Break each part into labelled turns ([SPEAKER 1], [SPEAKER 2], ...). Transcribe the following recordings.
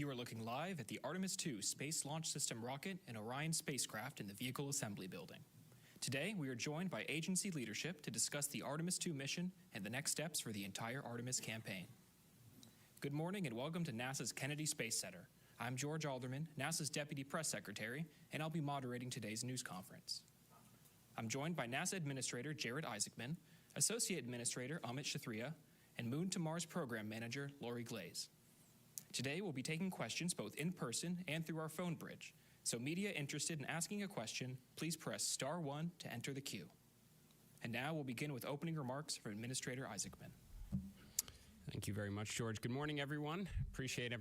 [SPEAKER 1] You are looking live at the Artemis II Space Launch System rocket and Orion spacecraft in the Vehicle Assembly Building. Today, we are joined by agency leadership to discuss the Artemis II mission and the next steps for the entire Artemis campaign. Good morning and welcome to NASA's Kennedy Space Center. I'm George Alderman, NASA's Deputy Press Secretary, and I'll be moderating today's news conference. I'm joined by NASA Administrator Jared Isaacman, Associate Administrator Amit Shathria, and Moon to Mars Program Manager Lori Glaze. Today, we'll be taking questions both in person and through our phone bridge. So media interested in asking a question, please press star 1 to enter the queue. And now we'll begin with opening remarks from Administrator Isaacman.
[SPEAKER 2] Thank you very much, George. Good morning, everyone. Appreciate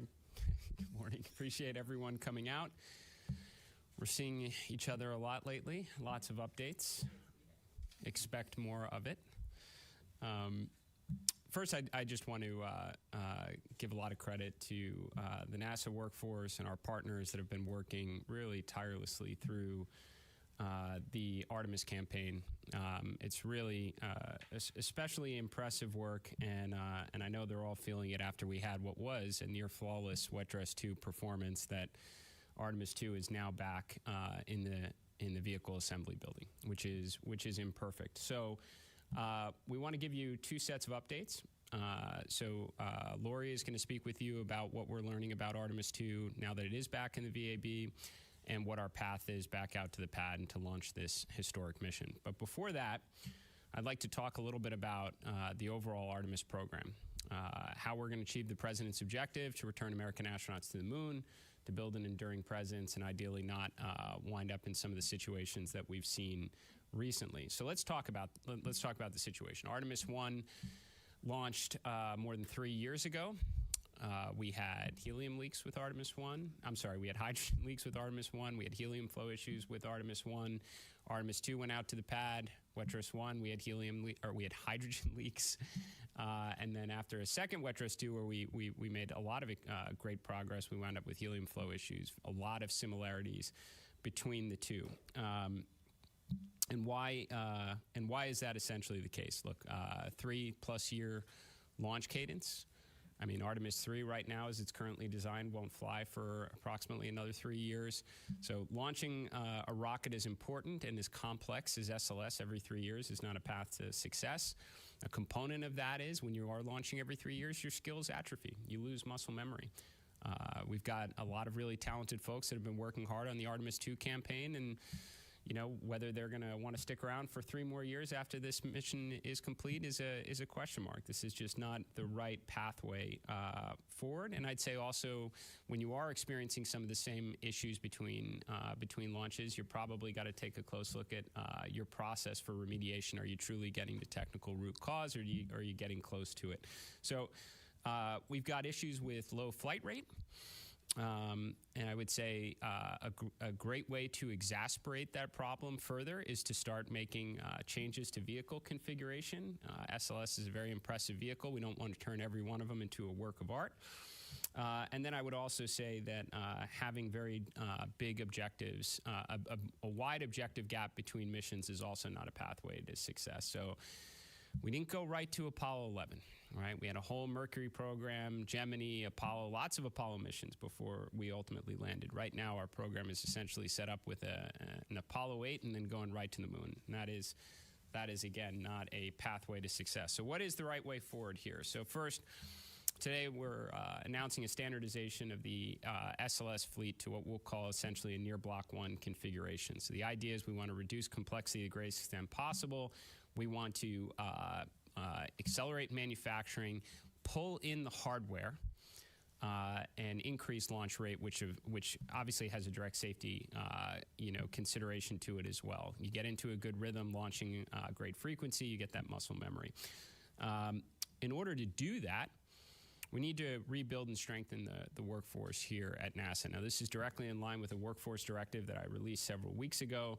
[SPEAKER 2] everyone coming out. We're seeing each other a lot lately. Lots of updates. Expect more of it. First, I just want to give a lot of credit to the NASA workforce and our partners that have been working really tirelessly through the Artemis campaign. It's really especially impressive work, and I know they're all feeling it after we had what was a near flawless Wet Dress 2 performance. That Artemis II is now back in the Vehicle Assembly Building, which is imperfect. So. We want to give you two sets of updates. Lori is going to speak with you about what we're learning about Artemis II now that it is back in the VAB and what our path is back out to the pad and to launch this historic mission. But before that, I'd like to talk a little bit about the overall Artemis program, how we're going to achieve the President's objective to return American astronauts to the moon, to build an enduring presence, and ideally not wind up in some of the situations that we've seen recently. So let's talk about the situation. Artemis I launched more than 3 years ago. We had helium leaks with Artemis I. I'm sorry, we had hydrogen leaks with Artemis I. We had helium flow issues with Artemis I. Artemis II went out to the pad. Wet Dress 1, we had hydrogen leaks. And then after a second Wet Dress 2, where we made a lot of great progress, we wound up with helium flow issues. A lot of similarities between the two. And why is that essentially the case? Look, 3+ year launch cadence. I mean, Artemis 3 right now, as it's currently designed, won't fly for approximately another 3 years. So launching a rocket as important and as complex as SLS every 3 years is not a path to success. A component of that is when you are launching every 3 years, your skills atrophy. You lose muscle memory. We've got a lot of really talented folks that have been working hard on the Artemis II campaign, and you know, whether they're going to want to stick around for 3 more years after this mission is complete is a question mark. This is just not the right pathway forward. And I'd say also, when you are experiencing some of the same issues between launches, you're probably got to take a close look at your process for remediation. Are you truly getting the technical root cause, or are you getting close to it? So we've got issues with low flight rate. And I would say a great way to exacerbate that problem further is to start making changes to vehicle configuration. SLS is a very impressive vehicle. We don't want to turn every one of them into a work of art. And then I would also say that having very big objectives, a wide objective gap between missions is also not a pathway to success. So we didn't go right to Apollo 11, right? We had a whole Mercury program, Gemini, Apollo, lots of Apollo missions before we ultimately landed. Right now, our program is essentially set up with an Apollo 8 and then going right to the moon. And that is again, not a pathway to success. So what is the right way forward here? So first, today we're announcing a standardization of the SLS fleet to what we'll call essentially a near Block 1 configuration. So the idea is we want to reduce complexity to the greatest extent possible. We want to accelerate manufacturing, pull in the hardware, and increase launch rate, which obviously has a direct safety consideration to it as well. You get into a good rhythm, launching great frequency, you get that muscle memory. In order to do that, we need to rebuild and strengthen the workforce here at NASA. Now, this is directly in line with a workforce directive that I released several weeks ago.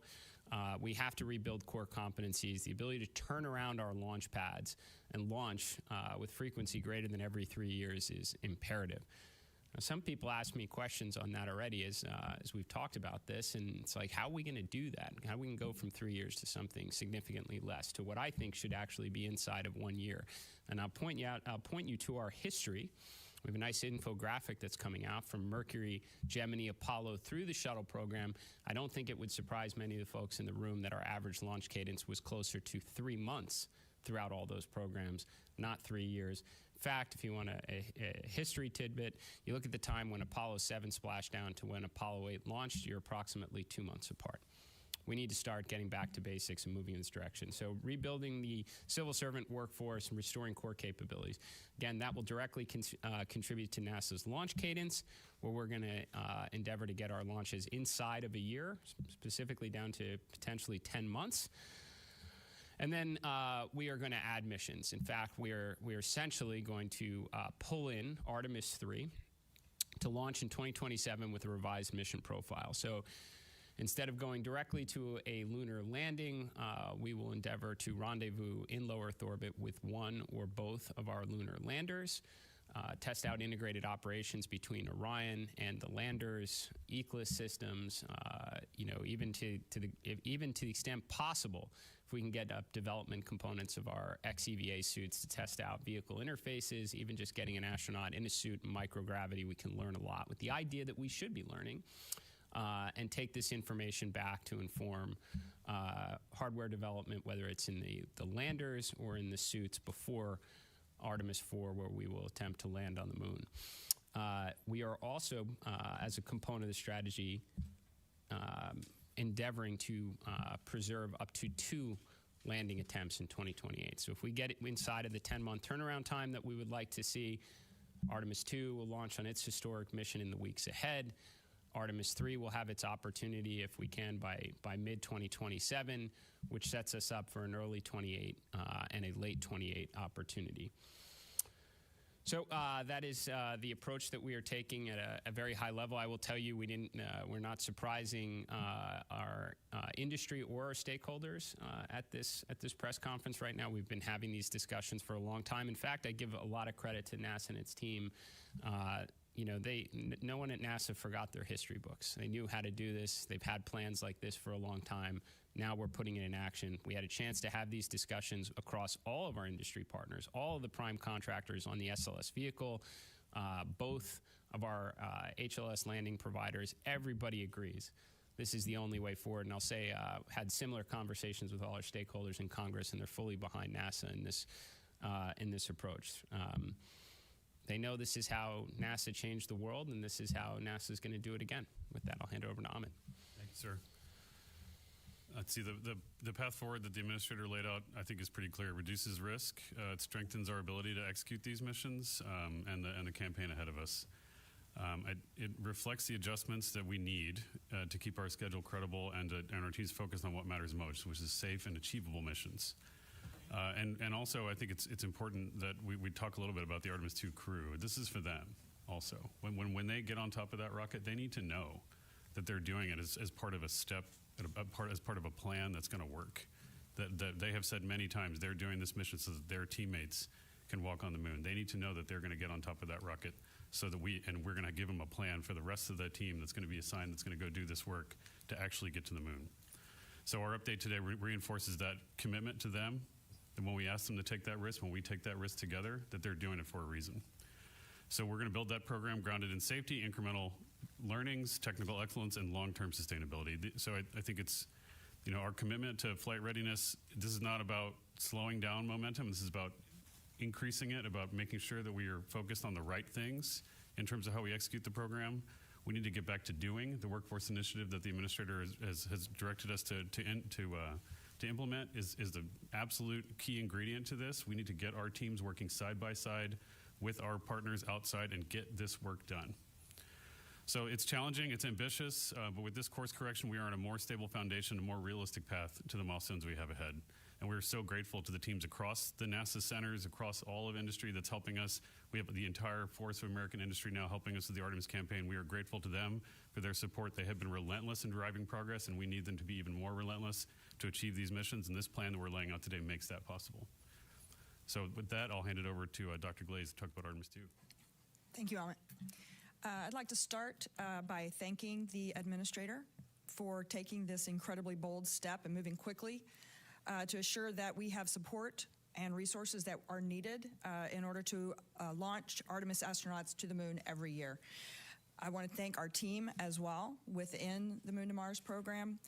[SPEAKER 2] We have to rebuild core competencies. The ability to turn around our launch pads and launch with frequency greater than every 3 years is imperative. Now, some people ask me questions on that already as we've talked about this, and it's like, how are we going to do that? How we can go from 3 years to something significantly less, to what I think should actually be inside of 1 year? And I'll point you to our history We have a nice infographic that's coming out from Mercury, Gemini, Apollo through the shuttle program. I don't think it would surprise many of the folks in the room that our average launch cadence was closer to 3 months throughout all those programs, not 3 years. In fact, if you want a history tidbit, you look at the time when Apollo 7 splashed down to when Apollo 8 launched, you're approximately 2 months apart. We need to start getting back to basics and moving in this direction. So rebuilding the civil servant workforce and restoring core capabilities. Again, that will directly contribute to NASA's launch cadence, where we're going to endeavor to get our launches inside of a year, specifically down to potentially 10 months. And then we are going to add missions. In fact, we are essentially going to pull in Artemis II to launch in 2027 with a revised mission profile. So instead of going directly to a lunar landing, we will endeavor to rendezvous in low Earth orbit with one or both of our lunar landers, test out integrated operations between Orion and the landers, ECLSS systems, even to the extent possible, if we can get up development components of our XEVA suits to test out vehicle interfaces, even just getting an astronaut in a suit in microgravity, we can learn a lot with the idea that we should be learning. And take this information back to inform hardware development, whether it's in the landers or in the suits before Artemis IV, where we will attempt to land on the moon. We are also, as a component of the strategy, endeavoring to preserve up to 2 landing attempts in 2028. So if we get it inside of the 10-month turnaround time that we would like to see, Artemis II will launch on its historic mission in the weeks ahead. Artemis III will have its opportunity, if we can, by mid-2027, which sets us up for an early 28 and a late 28 opportunity. So that is the approach that we are taking at a very high level. I will tell you, we're not surprising our industry or our stakeholders at this press conference right now. We've been having these discussions for a long time. In fact, I give a lot of credit to NASA and its team. No one at NASA forgot their history books. They knew how to do this. They've had plans like this for a long time. Now we're putting it in action. We had a chance to have these discussions across all of our industry partners, all of the prime contractors on the SLS vehicle, both of our HLS landing providers. Everybody agrees this is the only way forward. And I'll say, had similar conversations with all our stakeholders in Congress, and they're fully behind NASA in this approach. They know this is how NASA changed the world, and this is how NASA is going to do it again. With that, I'll hand it over to Ahmed.
[SPEAKER 3] Thank you, sir. Let's see, the path forward that the administrator laid out, I think, is pretty clear. It reduces risk. It strengthens our ability to execute these missions and the campaign ahead of us. It reflects the adjustments that we need to keep our schedule credible and our teams focused on what matters most, which is safe and achievable missions. And also, I think it's important that we talk a little bit about the Artemis II crew. This is for them also. When they get on top of that rocket, they need to know that they're doing it as part of a step, as part of a plan that's going to work. That they have said many times they're doing this mission so that their teammates can walk on the moon. They need to know that they're going to get on top of that rocket so that we're going to give them a plan for the rest of the team that's going to be assigned, that's going to go do this work to actually get to the moon. So our update today reinforces that commitment to them. And when we ask them to take that risk, when we take that risk together, that they're doing it for a reason. So we're going to build that program grounded in safety, incremental learnings, technical excellence, and long-term sustainability. So I think it's, our commitment to flight readiness, this is not about slowing down momentum. This is about increasing it, about making sure that we are focused on the right things in terms of how we execute the program. We need to get back to doing the workforce initiative that the administrator has directed us to implement is the absolute key ingredient to this. We need to get our teams working side by side with our partners outside and get this work done. So it's challenging, it's ambitious, but with this course correction, we are on a more stable foundation, a more realistic path to the milestones we have ahead. And we're so grateful to the teams across the NASA centers, across all of industry that's helping us. We have the entire force of American industry now helping us with the Artemis campaign. We are grateful to them for their support. They have been relentless in driving progress, and we need them to be even more relentless to achieve these missions. And this plan that we're laying out today makes that possible. So with that, I'll hand it over to Dr. Glaze to talk about Artemis II.
[SPEAKER 4] Thank you, Ahmed. I'd like to start by thanking the administrator for taking this incredibly bold step and moving quickly to assure that we have support and resources that are needed in order to launch Artemis astronauts to the moon every year. I want to thank our team as well within the Moon to Mars program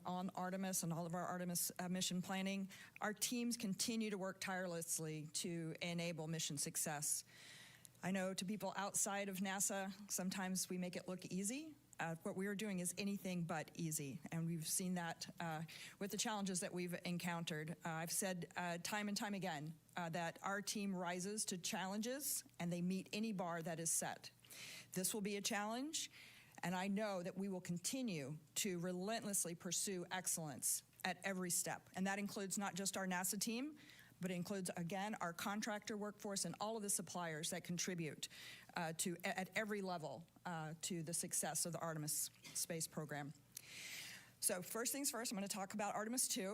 [SPEAKER 4] on Artemis and all of our Artemis mission planning. Our teams continue to work tirelessly to enable mission success. I know to people outside of NASA, sometimes we make it look easy. What we are doing is anything but easy, and we've seen that with the challenges that we've encountered. I've said time and time again that our team rises to challenges and they meet any bar that is set. This will be a challenge, and I know that we will continue to relentlessly pursue excellence at every step, and that includes not just our NASA team, but it includes, again, our contractor workforce and all of the suppliers that contribute at every level to the success of the Artemis space program. So first things first, I'm going to talk about Artemis II.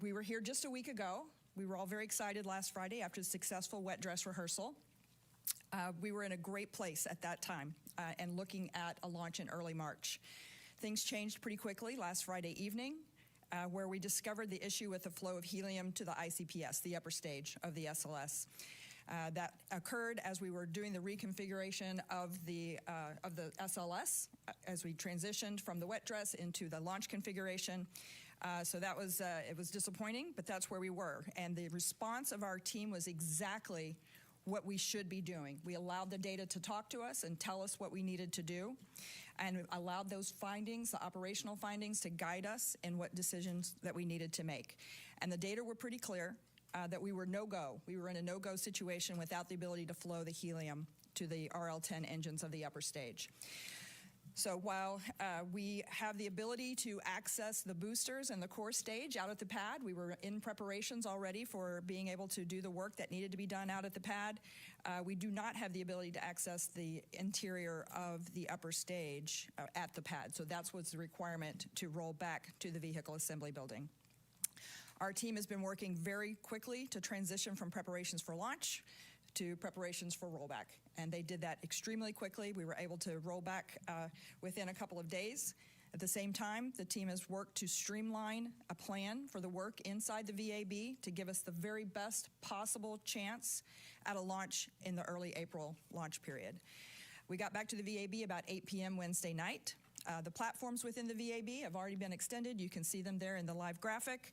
[SPEAKER 4] We were here just a week ago. We were all very excited last Friday after the successful wet dress rehearsal. We were in a great place at that time and looking at a launch in early March. Things changed pretty quickly last Friday evening, where we discovered the issue with the flow of helium to the ICPS, the upper stage of the SLS. That occurred as we were doing the reconfiguration of the SLS as we transitioned from the wet dress into the launch configuration. So that was it was disappointing, but that's where we were. And the response of our team was exactly what we should be doing. We allowed the data to talk to us and tell us what we needed to do, and allowed those findings, the operational findings, to guide us in what decisions that we needed to make. And the data were pretty clear that we were no-go. We were in a no-go situation without the ability to flow the helium to the RL-10 engines of the upper stage. So while we have the ability to access the boosters and the core stage out at the pad, we were in preparations already for being able to do the work that needed to be done out at the pad. We do not have the ability to access the interior of the upper stage at the pad. So that's what's the requirement to roll back to the vehicle assembly building. Our team has been working very quickly to transition from preparations for launch to preparations for rollback, and they did that extremely quickly. We were able to roll back within a couple of days. At the same time, the team has worked to streamline a plan for the work inside the VAB to give us the very best possible chance at a launch in the early April launch period. We got back to the VAB about 8 p.m. Wednesday night. The platforms within the VAB have already been extended. You can see them there in the live graphic.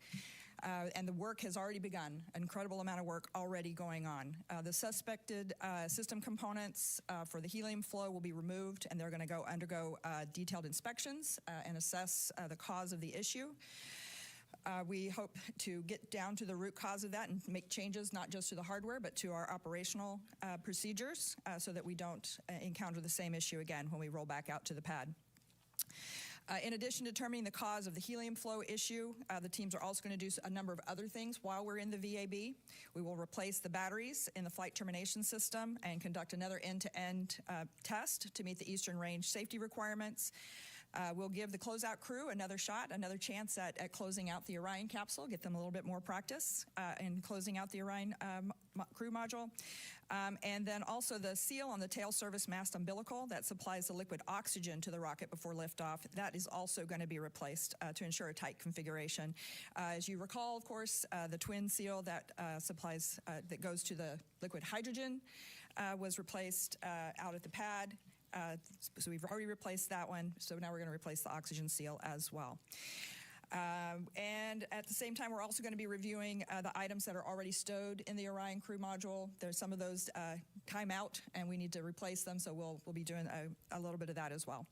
[SPEAKER 4] And the work has already begun, an incredible amount of work already going on. The suspected system components for the helium flow will be removed, and they're going to undergo detailed inspections and assess the cause of the issue. We hope to get down to the root cause of that and make changes not just to the hardware, but to our operational procedures so that we don't encounter the same issue again when we roll back out to the pad. In addition to determining the cause of the helium flow issue, the teams are also going to do a number of other things while we're in the VAB. We will replace the batteries in the flight termination system and conduct another end-to-end test to meet the Eastern Range safety requirements. We'll give the closeout crew another shot, another chance at closing out the Orion capsule, get them a little bit more practice in closing out the Orion crew module. And then also the seal on the tail service mast umbilical that supplies the liquid oxygen to the rocket before liftoff, that is also going to be replaced to ensure a tight configuration. As you recall, of course, the twin seal that supplies, that goes to the liquid hydrogen was replaced out at the pad. So we've already replaced that one, so now we're going to replace the oxygen seal as well. And at the same time, we're also going to be reviewing the items that are already stowed in the Orion crew module. There's some of those time out, and we need to replace them, so we'll be doing a little bit of that as well.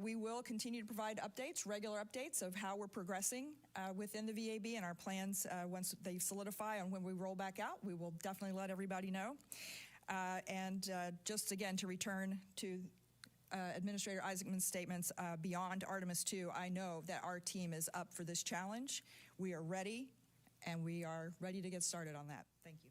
[SPEAKER 4] We will continue to provide updates, regular updates of how we're progressing within the VAB and our plans once they solidify on when we roll back out. We will definitely let everybody know. And just again, to return to Administrator Isaacman's statements, beyond Artemis II, I know that our team is up for this challenge. We are ready, and we are ready to get started on that. Thank you.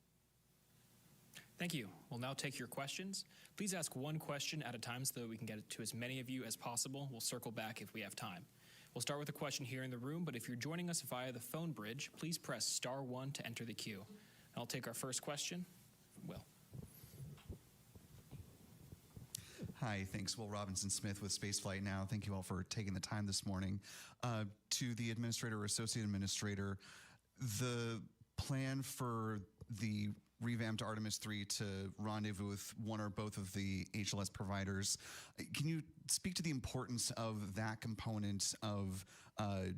[SPEAKER 1] Thank you. We'll now take your questions. Please ask one question at a time so that we can get to as many of you as possible. We'll circle back if we have time. We'll start with a question here in the room, but if you're joining us via the phone bridge, please press *1 to enter the queue. I'll take our first question. Will.
[SPEAKER 5] Hi, thanks. Will Robinson-Smith with Spaceflight Now. Thank you all for taking the time this morning. To the administrator or associate administrator, the plan for the revamped Artemis III to rendezvous with one or both of the HLS providers. Can you speak to the importance of that component of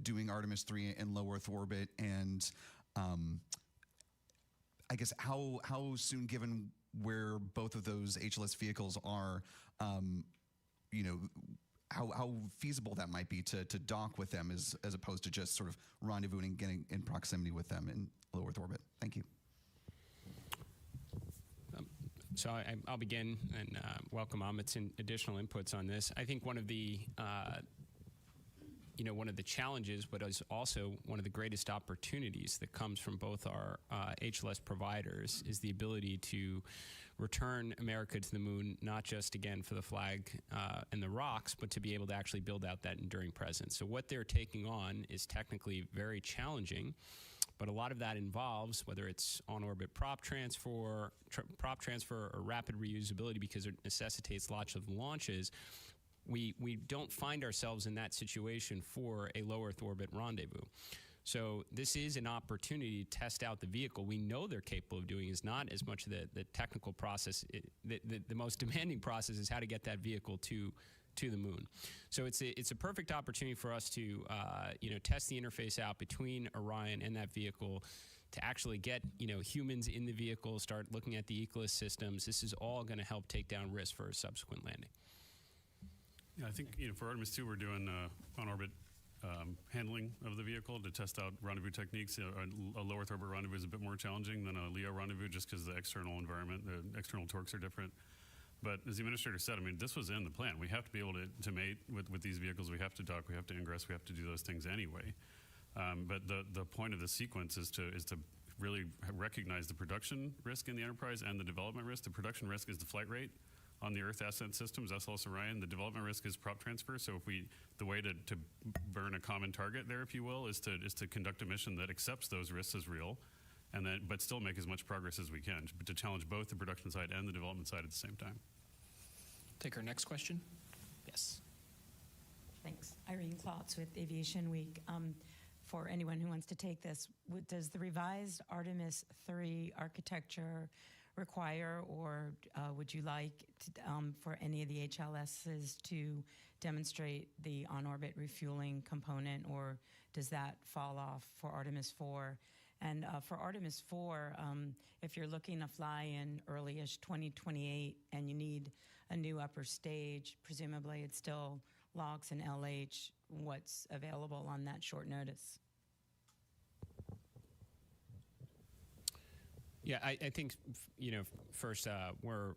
[SPEAKER 5] doing Artemis III in low Earth orbit, and I guess how soon, given where both of those HLS vehicles are, how feasible that might be to dock with them as opposed to just sort of rendezvousing and getting in proximity with them in low Earth orbit? Thank you.
[SPEAKER 2] So I'll begin and welcome Amit's additional inputs on this. I think one of the challenges, but is also one of the greatest opportunities that comes from both our HLS providers, is the ability to return America to the moon, not just, again, for the flag and the rocks, but to be able to actually build out that enduring presence. So what they're taking on is technically very challenging, but a lot of that involves, whether it's on-orbit prop transfer or rapid reusability, because it necessitates lots of launches. We don't find ourselves in that situation for a low Earth orbit rendezvous. So this is an opportunity to test out the vehicle. We know they're capable of doing is not as much the technical process. The most demanding process is how to get that vehicle to the moon. So it's a perfect opportunity for us to test the interface out between Orion and that vehicle, to actually get humans in the vehicle, start looking at the ecosystem systems. This is all going to help take down risk for a subsequent landing.
[SPEAKER 3] Yeah, I think for Artemis II, we're doing on-orbit handling of the vehicle to test out rendezvous techniques. A low Earth orbit rendezvous is a bit more challenging than a LEO rendezvous, just because the external environment, the external torques are different. But as the administrator said, this was in the plan. We have to be able to mate with these vehicles. We have to dock. We have to ingress. We have to do those things anyway. But the point of the sequence is to really recognize the production risk in the Enterprise and the development risk. The production risk is the flight rate on the Earth Ascent Systems, SLS Orion. The development risk is prop transfer. So the way to burn a common target there, if you will, is to conduct a mission that accepts those risks as real, but still make as much progress as we can, to challenge both the production side and the development side at the same time.
[SPEAKER 1] Take our next question. Yes.
[SPEAKER 6] Thanks. Irene Klotz with Aviation Week. For anyone who wants to take this, does the revised Artemis III architecture require, or would you like for any of the HLSs to demonstrate the on-orbit refueling component, or does that fall off for Artemis IV? And for Artemis IV, if you're looking to fly in early-ish 2028 and you need a new upper stage, presumably it's still LOX and LH. What's available on that short notice?
[SPEAKER 2] Yeah, I think, first, we're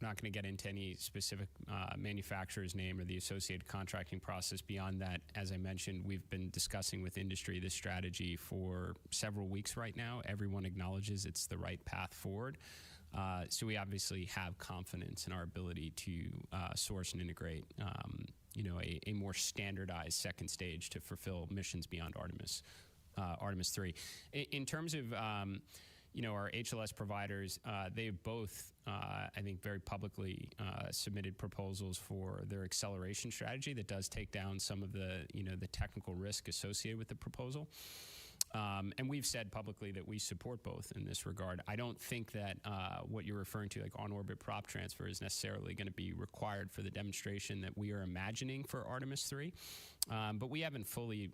[SPEAKER 2] not going to get into any specific manufacturer's name or the associated contracting process. Beyond that, as I mentioned, we've been discussing with industry this strategy for several weeks right now. Everyone acknowledges it's the right path forward. So we obviously have confidence in our ability to source and integrate, a more standardized second stage to fulfill missions beyond Artemis III. In terms of our HLS providers, they've both, I think, very publicly submitted proposals for their acceleration strategy that does take down some of the technical risk associated with the proposal. And we've said publicly that we support both in this regard. I don't think that what you're referring to, like on-orbit prop transfer, is necessarily going to be required for the demonstration that we are imagining for Artemis III. But we haven't fully,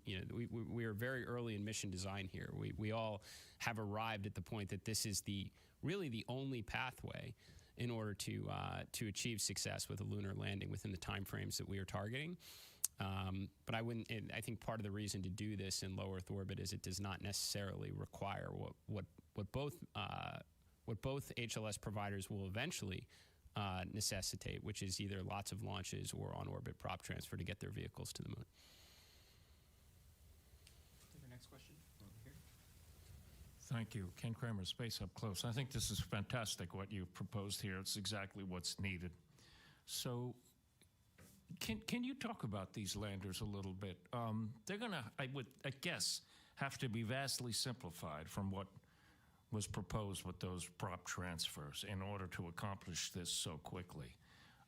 [SPEAKER 2] we are very early in mission design here. We all have arrived at the point that this is really the only pathway in order to achieve success with a lunar landing within the timeframes that we are targeting. But I think part of the reason to do this in low Earth orbit is it does not necessarily require what both HLS providers will eventually necessitate, which is either lots of launches or on-orbit prop transfer to get their vehicles to the moon.
[SPEAKER 1] Take our next question. Over here.
[SPEAKER 7] Thank you. Ken Kramer, Space Up Close. I think this is fantastic what you've proposed here. It's exactly what's needed. So can you talk about these landers a little bit? They're going to, I guess, have to be vastly simplified from what was proposed with those prop transfers in order to accomplish this so quickly.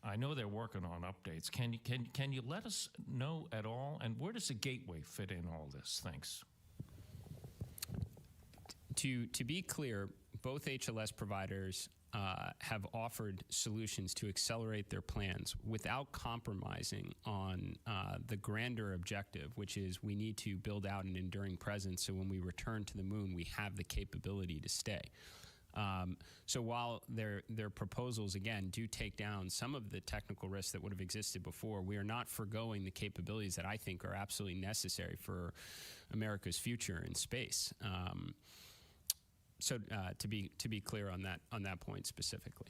[SPEAKER 7] I know they're working on updates. Can you let us know at all? And where does the gateway fit in all this? Thanks.
[SPEAKER 2] To be clear, both HLS providers have offered solutions to accelerate their plans without compromising on the grander objective, which is we need to build out an enduring presence so when we return to the moon, we have the capability to stay. So while their proposals, again, do take down some of the technical risks that would have existed before, we are not forgoing the capabilities that I think are absolutely necessary for America's future in space. So to be clear on that point specifically.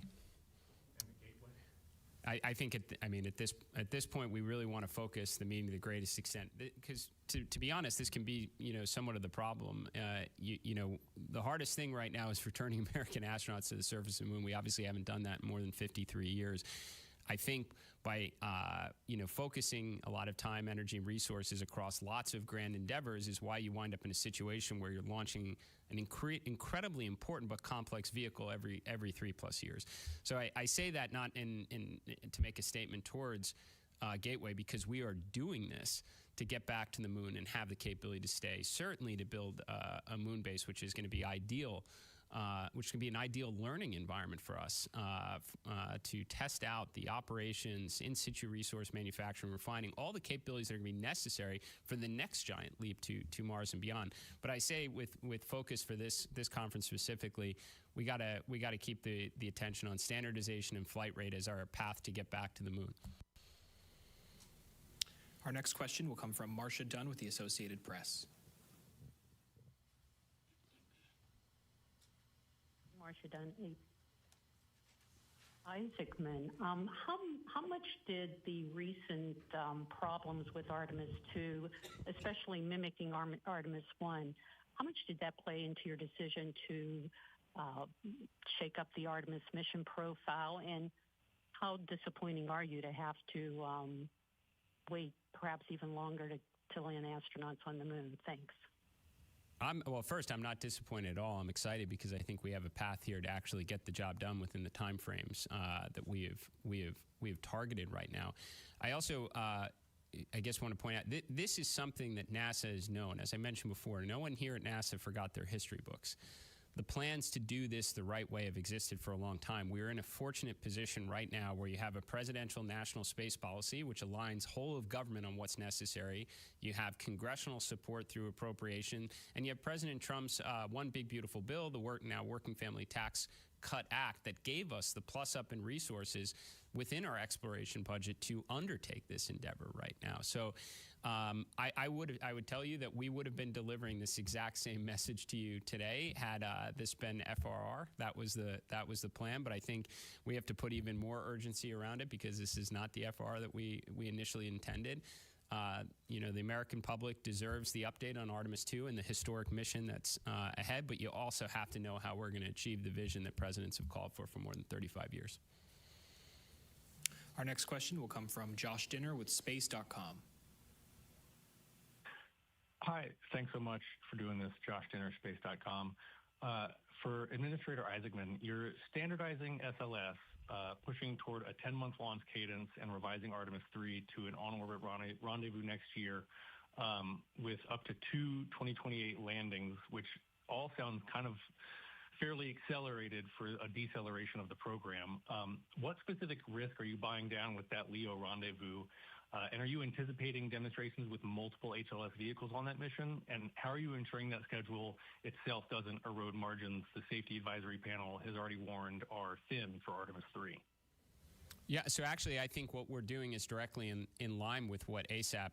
[SPEAKER 2] I think at this point we really want to focus the meeting to the greatest extent, because to be honest, this can be somewhat of the problem. The hardest thing right now is returning American astronauts to the surface of the moon. We obviously haven't done that in more than 53 years. I think by focusing a lot of time, energy, and resources across lots of grand endeavors is why you wind up in a situation where you're launching an incredibly important but complex vehicle every 3+ years. So I say that not to make a statement towards Gateway, because we are doing this to get back to the moon and have the capability to stay. Certainly to build a moon base, which is going to be ideal. Which can be an ideal learning environment for us to test out the operations, in situ resource manufacturing, refining, all the capabilities that are going to be necessary for the next giant leap to Mars and beyond. But I say with focus for this conference specifically, we gotta keep the attention on standardization and flight rate as our path to get back to the moon.
[SPEAKER 1] Our next question will come from Marcia Dunn with the Associated Press.
[SPEAKER 8] Marcia Dunn, Isaacman. How much did the recent problems with Artemis II, especially mimicking Artemis I, how much did that play into your decision to shake up the Artemis mission profile? And how disappointing are you to have to wait perhaps even longer to land astronauts on the moon? Thanks.
[SPEAKER 2] Well, first, I'm not disappointed at all. I'm excited because I think we have a path here to actually get the job done within the timeframes that we have targeted right now. I also, I guess, want to point out this is something that NASA has known. As I mentioned before, no one here at NASA forgot their history books. The plans to do this the right way have existed for a long time. We are in a fortunate position right now where you have a presidential national space policy, which aligns whole of government on what's necessary. You have congressional support through appropriation, and you have President Trump's One Big Beautiful Bill, the Working Family Tax Cut Act, that gave us the plus up in resources within our exploration budget to undertake this endeavor right now. So I would tell you that we would have been delivering this exact same message to you today had this been FRR. That was the plan. But I think we have to put even more urgency around it because this is not the FRR that we initially intended. The American public deserves the update on Artemis II and the historic mission that's ahead. But you also have to know how we're going to achieve the vision that presidents have called for more than 35 years.
[SPEAKER 1] Our next question will come from Josh Dinner with Space.com.
[SPEAKER 9] Hi, thanks so much for doing this, Josh Dinner, Space.com. For Administrator Isaacman, you're standardizing SLS, pushing toward a 10-month launch cadence and revising Artemis III to an on-orbit rendezvous next year with up to 2 2028 landings, which all sound kind of fairly accelerated for a deceleration of the program. What specific risk are you buying down with that LEO rendezvous? And are you anticipating demonstrations with multiple HLS vehicles on that mission? And how are you ensuring that schedule itself doesn't erode margins the Safety Advisory Panel has already warned are thin for Artemis III?
[SPEAKER 2] Yeah, so actually I think what we're doing is directly in line with what ASAP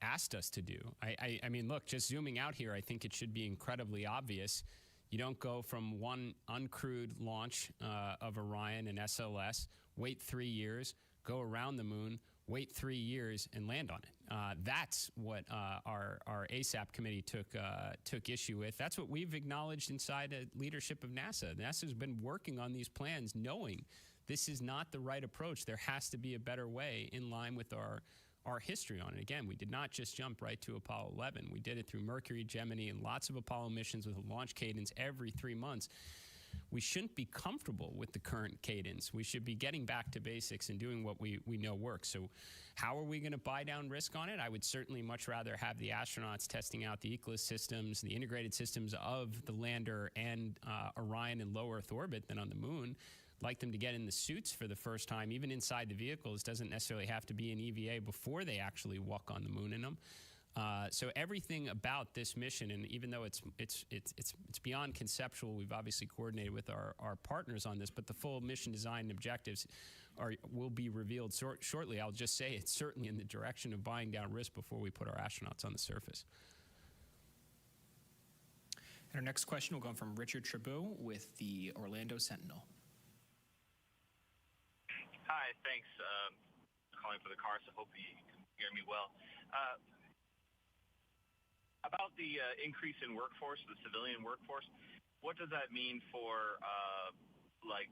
[SPEAKER 2] asked us to do. I mean, look, just zooming out here, I think it should be incredibly obvious. You don't go from one uncrewed launch of Orion and SLS, wait 3 years, go around the moon, wait 3 years, and land on it. That's what our ASAP committee took issue with. That's what we've acknowledged inside the leadership of NASA. NASA's been working on these plans knowing this is not the right approach. There has to be a better way in line with our history on it. Again, we did not just jump right to Apollo 11. We did it through Mercury, Gemini, and lots of Apollo missions with a launch cadence every 3 months. we shouldn't be comfortable with the current cadence. We should be getting back to basics and doing what we know works. So how are we going to buy down risk on it? I would certainly much rather have the astronauts testing out the ECLSS systems, the integrated systems of the lander and Orion in low Earth orbit than on the moon. Like them to get in the suits for the first time, even inside the vehicles. Doesn't necessarily have to be an EVA before they actually walk on the moon in them. So everything about this mission, and even though it's beyond conceptual, we've obviously coordinated with our partners on this, but the full mission design and objectives will be revealed shortly. I'll just say it's certainly in the direction of buying down risk before we put our astronauts on the surface.
[SPEAKER 1] And our next question will come from Richard Chabot with the Orlando Sentinel.
[SPEAKER 10] Hi, thanks. Calling for the car, so hope you can hear me well. About the increase in workforce, the civilian workforce, what does that mean for like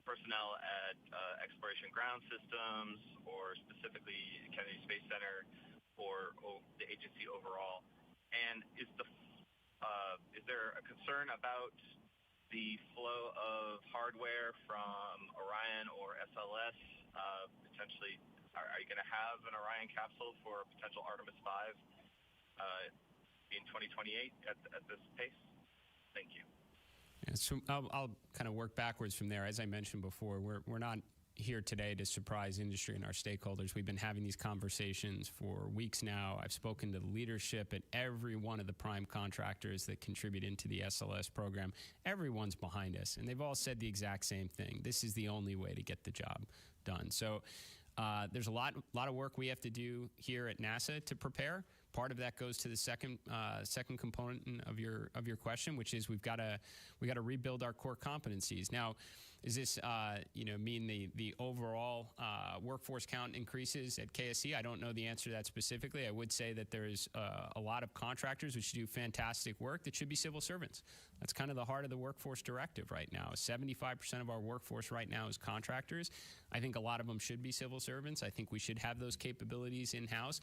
[SPEAKER 10] personnel at Exploration Ground Systems, or specifically Kennedy Space Center, or the agency overall? And is there a concern about the flow of hardware from Orion or SLS? Potentially, are you going to have an Orion capsule for potential Artemis 5 in 2028 at this pace? Thank you.
[SPEAKER 2] Yeah, so I'll kind of work backwards from there. As I mentioned before, we're not here today to surprise industry and our stakeholders. We've been having these conversations for weeks now. I've spoken to the leadership at every one of the prime contractors that contribute into the SLS program. Everyone's behind us, and they've all said the exact same thing. This is the only way to get the job done. So there's a lot of work we have to do here at NASA to prepare. Part of that goes to the second component of your question, which is we got to rebuild our core competencies. Now, does this mean the overall workforce count increases at KSC? I don't know the answer to that specifically. I would say that there's a lot of contractors which do fantastic work that should be civil servants. That's kind of the heart of the workforce directive right now. 75% of our workforce right now is contractors. I think a lot of them should be civil servants. I think we should have those capabilities in-house.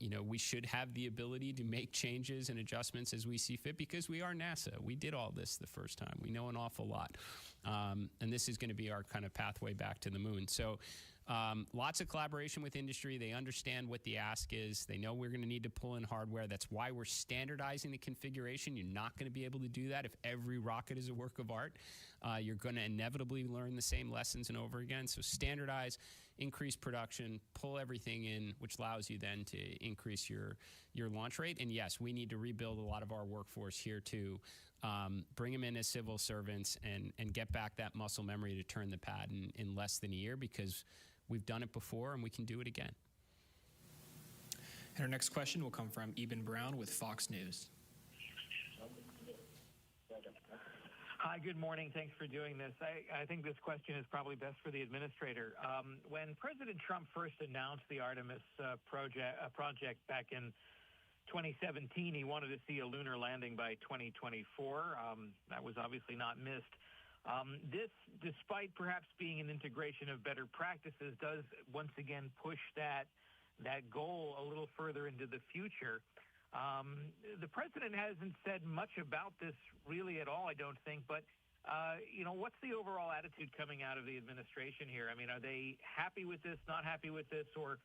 [SPEAKER 2] We should have the ability to make changes and adjustments as we see fit, because we are NASA. We did all this the first time. We know an awful lot. And this is going to be our kind of pathway back to the moon. So lots of collaboration with industry. They understand what the ask is. They know we're going to need to pull in hardware. That's why we're standardizing the configuration. You're not going to be able to do that if every rocket is a work of art. You're going to inevitably learn the same lessons and over again. So standardize, increase production, pull everything in, which allows you then to increase your launch rate. And yes, we need to rebuild a lot of our workforce here too. Bring them in as civil servants and get back that muscle memory to turn the pad in less than a year, because we've done it before and we can do it again.
[SPEAKER 1] And our next question will come from Eben Brown with Fox News.
[SPEAKER 11] Hi, good morning. Thanks for doing this. I think this question is probably best for the administrator. When President Trump first announced the Artemis project back in 2017, he wanted to see a lunar landing by 2024. That was obviously not missed. This, despite perhaps being an integration of better practices, does once again push that goal a little further into the future. The president hasn't said much about this really at all, I don't think, but what's the overall attitude coming out of the administration here? I mean, are they happy with this, not happy with this, or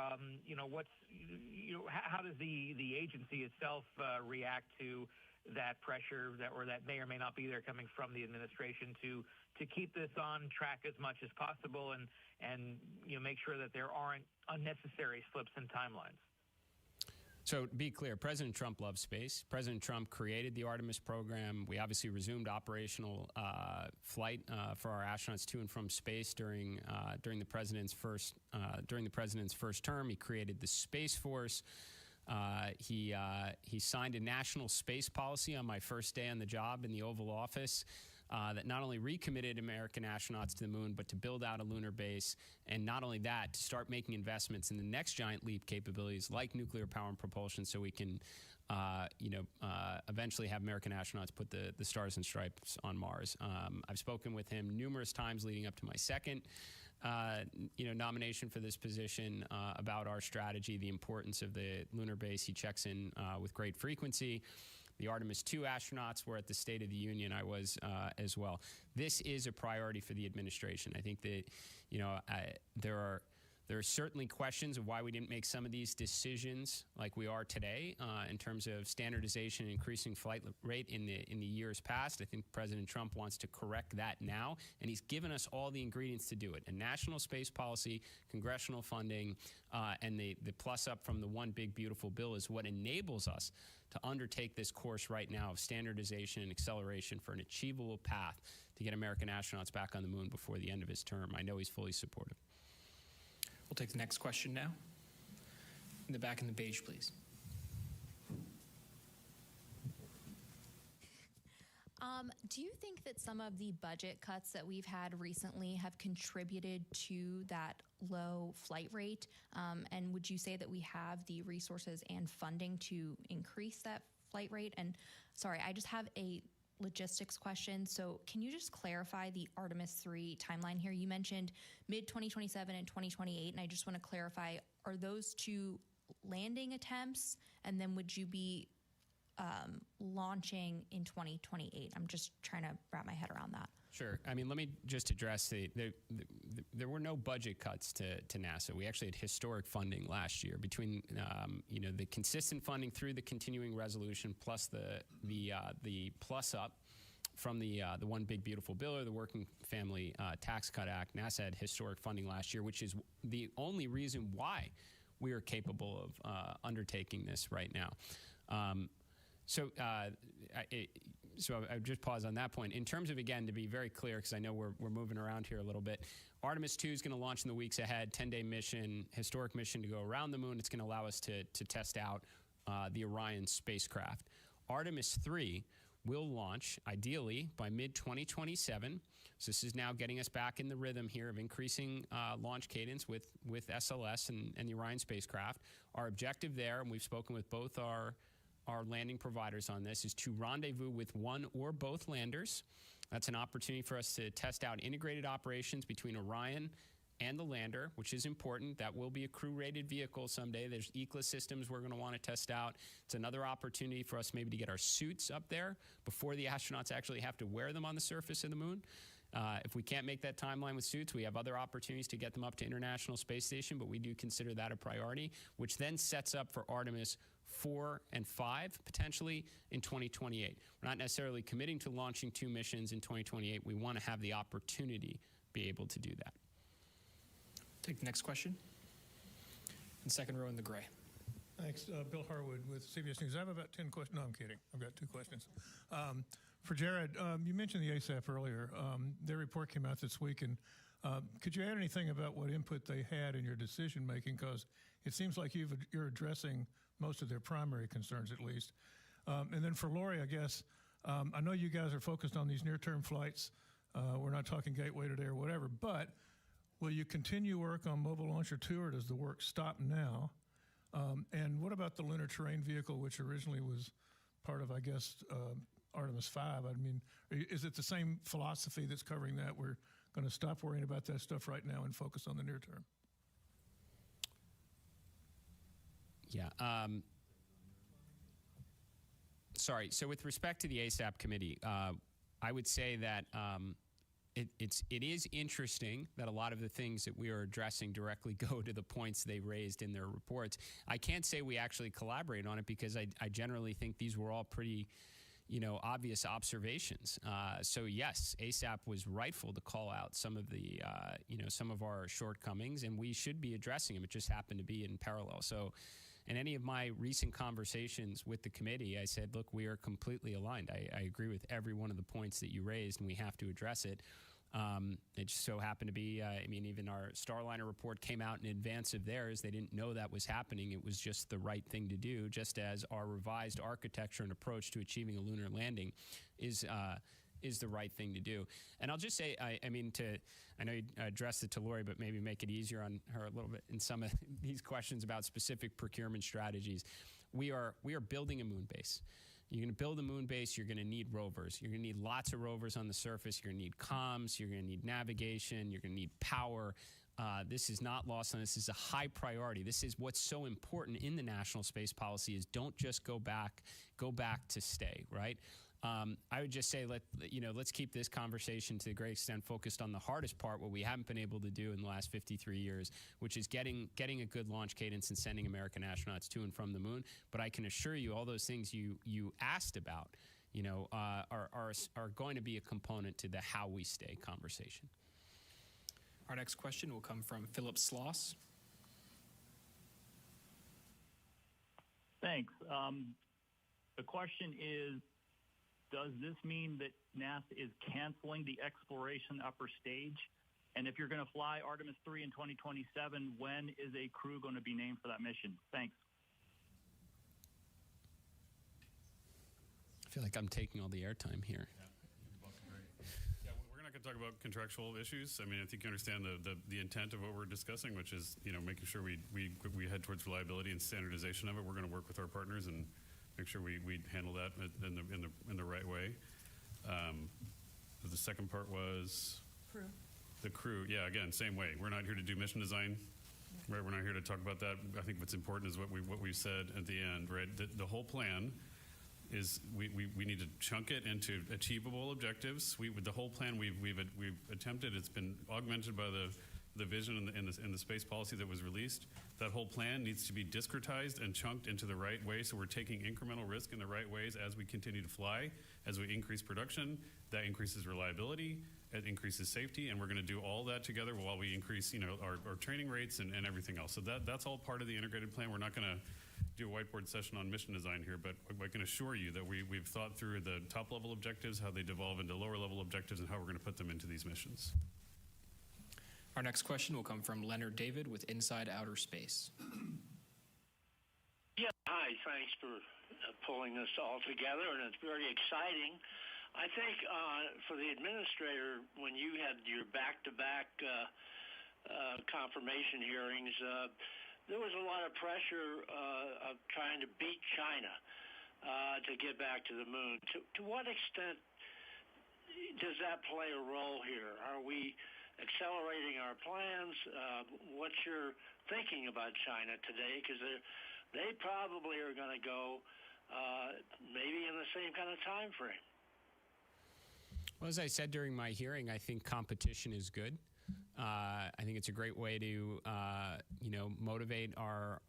[SPEAKER 11] how does the agency itself react to that pressure that may or may not be there coming from the administration to keep this on track as much as possible and make sure that there aren't unnecessary slips in timelines?
[SPEAKER 2] So to be clear, President Trump loves space. President Trump created the Artemis program. We obviously resumed operational flight for our astronauts to and from space during the president's first term. He created the Space Force. He signed a national space policy on my first day on the job in the Oval Office that not only recommitted American astronauts to the moon, but to build out a lunar base, and not only that, to start making investments in the next giant leap capabilities like nuclear power and propulsion, so we can eventually have American astronauts put the stars and stripes on Mars. I've spoken with him numerous times leading up to my second nomination for this position about our strategy, the importance of the lunar base. He checks in with great frequency. The Artemis II astronauts were at the State of the Union. I was as well. This is a priority for the administration. I think that, there are certainly questions of why we didn't make some of these decisions like we are today in terms of standardization and increasing flight rate in the years past. I think President Trump wants to correct that now, and he's given us all the ingredients to do it. A national space policy, congressional funding, and the plus up from the One Big Beautiful Bill is what enables us to undertake this course right now of standardization and acceleration for an achievable path to get American astronauts back on the moon before the end of his term. I know he's fully supportive.
[SPEAKER 1] We'll take the next question now. In the back in the beige, please.
[SPEAKER 12] Do you think that some of the budget cuts that we've had recently have contributed to that low flight rate? And would you say that we have the resources and funding to increase that flight rate? And sorry, I just have a logistics question. So can you just clarify the Artemis III timeline here? You mentioned mid-2027 and 2028, and I just want to clarify, are those two landing attempts? And then would you be launching in 2028? I'm just trying to wrap my head around that.
[SPEAKER 2] Sure. I mean, let me just address there were no budget cuts to NASA. We actually had historic funding last year between the consistent funding through the continuing resolution plus the plus up from the One Big Beautiful Bill or the Working Family Tax Cut Act. NASA had historic funding last year, which is the only reason why we are capable of undertaking this right now. So I just pause on that point. In terms of, again, to be very clear, because I know we're moving around here a little bit, Artemis II is going to launch in the weeks ahead, 10-day mission, historic mission to go around the moon. It's going to allow us to test out the Orion spacecraft. Artemis III will launch, ideally, by mid-2027. So this is now getting us back in the rhythm here of increasing launch cadence with SLS and the Orion spacecraft. Our objective there, and we've spoken with both our landing providers on this, is to rendezvous with one or both landers. That's an opportunity for us to test out integrated operations between Orion and the lander, which is important. That will be a crew-rated vehicle someday. There's ECLA systems we're going to want to test out. It's another opportunity for us maybe to get our suits up there before the astronauts actually have to wear them on the surface of the moon. If we can't make that timeline with suits, we have other opportunities to get them up to International Space Station, but we do consider that a priority, which then sets up for Artemis 4 and 5, potentially in 2028. We're not necessarily committing to launching 2 missions in 2028. We want to have the opportunity to be able to do that.
[SPEAKER 1] Take the next question. In second row in the gray.
[SPEAKER 13] Thanks. Bill Harwood with CBS News. I have about 10 questions. No, I'm kidding. I've got 2 questions. For Jared, you mentioned the ASAP earlier. Their report came out this week, and could you add anything about what input they had in your decision making? Because it seems like you're addressing most of their primary concerns, at least. And then for Lori, I guess, I know you guys are focused on these near-term flights. We're not talking Gateway today or whatever, but will you continue work on Mobile Launcher 2, or does the work stop now? And what about the Lunar Terrain Vehicle, which originally was part of, I guess, Artemis 5? I mean, is it the same philosophy that's covering that? We're going to stop worrying about that stuff right now and focus on the near term.
[SPEAKER 2] Yeah. Sorry. So with respect to the ASAP committee, I would say that it is interesting that a lot of the things that we are addressing directly go to the points they raised in their reports. I can't say we actually collaborate on it because I generally think these were all pretty, obvious observations. So yes, ASAP was rightful to call out some of the, some of our shortcomings, and we should be addressing them. It just happened to be in parallel. So in any of my recent conversations with the committee, I said, look, we are completely aligned. I agree with every one of the points that you raised, and we have to address it. It just so happened to be, even our Starliner report came out in advance of theirs. They didn't know that was happening. It was just the right thing to do, just as our revised architecture and approach to achieving a lunar landing is the right thing to do. And I'll just say, I know you addressed it to Lori, but maybe make it easier on her a little bit in some of these questions about specific procurement strategies. We are building a moon base. You're going to build a moon base, you're going to need rovers. You're going to need lots of rovers on the surface. You're going to need comms. You're going to need navigation. You're going to need power. This is not lost on us. This is a high priority. This is what's so important in the national space policy is don't just go back to stay, right? I would just say let's keep this conversation to a great extent focused on the hardest part, what we haven't been able to do in the last 53 years, which is getting a good launch cadence and sending American astronauts to and from the moon. But I can assure you, all those things you asked about, are going to be a component to the how we stay conversation.
[SPEAKER 1] Our next question will come from Philip Sloss.
[SPEAKER 14] Thanks. The question is, does this mean that NASA is canceling the exploration upper stage? And if you're going to fly Artemis 3 in 2027, when is a crew going to be named for that mission? Thanks.
[SPEAKER 2] I feel like I'm taking all the airtime here.
[SPEAKER 3] Yeah, we're not going to talk about contractual issues. I mean, I think you understand the intent of what we're discussing, which is making sure we head towards reliability and standardization of it. We're going to work with our partners and make sure we handle that in the right way. The second part was the crew. Yeah, again, same way. We're not here to do mission design, right? We're not here to talk about that. I think what's important is what we said at the end, right? The whole plan is we need to chunk it into achievable objectives. The whole plan we've attempted. It's been augmented by the vision in the space policy that was released. That whole plan needs to be discretized and chunked into the right way, so we're taking incremental risk in the right ways as we continue to fly, as we increase production. That increases reliability, it increases safety, and we're going to do all that together while we increase our training rates and everything else. So that's all part of the integrated plan. We're not going to do a whiteboard session on mission design here, but I can assure you that we've thought through the top-level objectives, how they devolve into lower-level objectives, and how we're going to put them into these missions.
[SPEAKER 1] Our next question will come from Leonard David with Inside Outer Space.
[SPEAKER 15] Yeah, hi. Thanks for pulling this all together, and it's very exciting. I think for the administrator, when you had your back-to-back confirmation hearings, there was a lot of pressure of trying to beat China to get back to the moon. To what extent does that play a role here? Are we accelerating our plans? What's your thinking about China today? Because they probably are going to go maybe in the same kind of time frame.
[SPEAKER 2] Well, as I said during my hearing, I think competition is good. I think it's a great way to, motivate our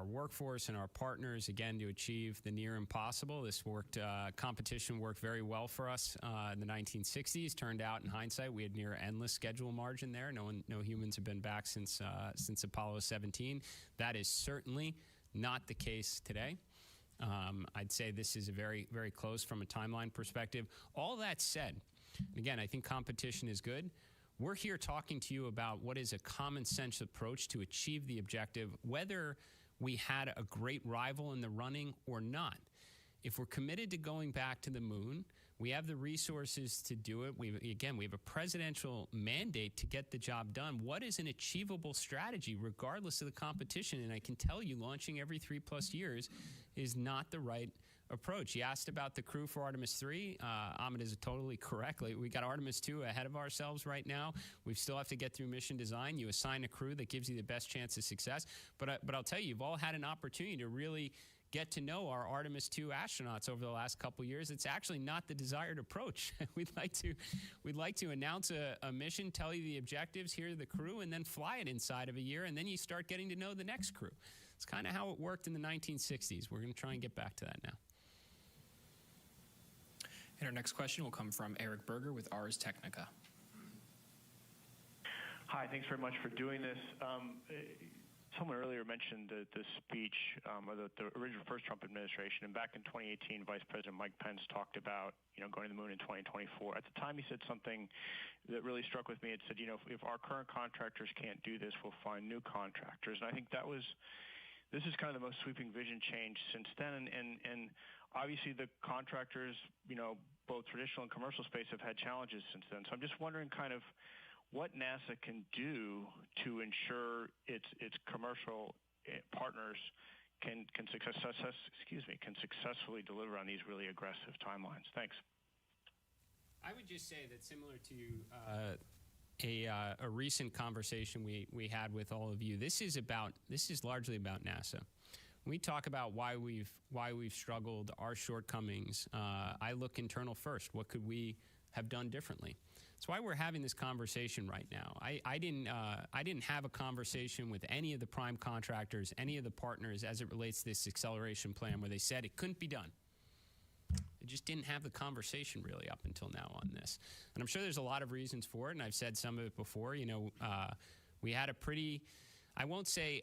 [SPEAKER 2] workforce and our partners, again, to achieve the near impossible. This competition worked very well for us in the 1960s. Turned out, in hindsight, we had near endless schedule margin there. No humans have been back since Apollo 17. That is certainly not the case today. I'd say this is a very, very close from a timeline perspective. All that said, again, I think competition is good. We're here talking to you about what is a common sense approach to achieve the objective, whether we had a great rival in the running or not. If we're committed to going back to the moon, we have the resources to do it. We have a presidential mandate to get the job done. What is an achievable strategy, regardless of the competition? And I can tell you, launching every 3+ years is not the right approach. You asked about the crew for Artemis 3. Ahmed is totally correct. We got Artemis 2 ahead of ourselves right now. We still have to get through mission design. You assign a crew that gives you the best chance of success. But I'll tell you, you've all had an opportunity to really get to know our Artemis II astronauts over the last couple of years. It's actually not the desired approach. We'd like to announce a mission, tell you the objectives, here's the crew, and then fly it inside of a year, and then you start getting to know the next crew. It's kind of how it worked in the 1960s. We're going to try and get back to that now.
[SPEAKER 1] And our next question will come from Eric Berger with Ars Technica.
[SPEAKER 16] Hi, thanks very much for doing this. Someone earlier mentioned the speech of the original first Trump administration, and back in 2018, Vice President Mike Pence talked about going to the moon in 2024. At the time, he said something that really struck with me. It said, if our current contractors can't do this, we'll find new contractors. And I think this is kind of the most sweeping vision change since then. And obviously, the contractors, both traditional and commercial space, have had challenges since then. So I'm just wondering kind of what NASA can do to ensure its commercial partners can successfully deliver on these really aggressive timelines. Thanks.
[SPEAKER 2] I would just say that similar to a recent conversation we had with all of you. This is largely about NASA. We talk about why we've struggled, our shortcomings. I look internal first. What could we have done differently? That's why we're having this conversation right now. I didn't have a conversation with any of the prime contractors, any of the partners as it relates to this acceleration plan where they said it couldn't be done. They just didn't have the conversation really up until now on this. And I'm sure there's a lot of reasons for it, and I've said some of it before. We had a pretty, I won't say,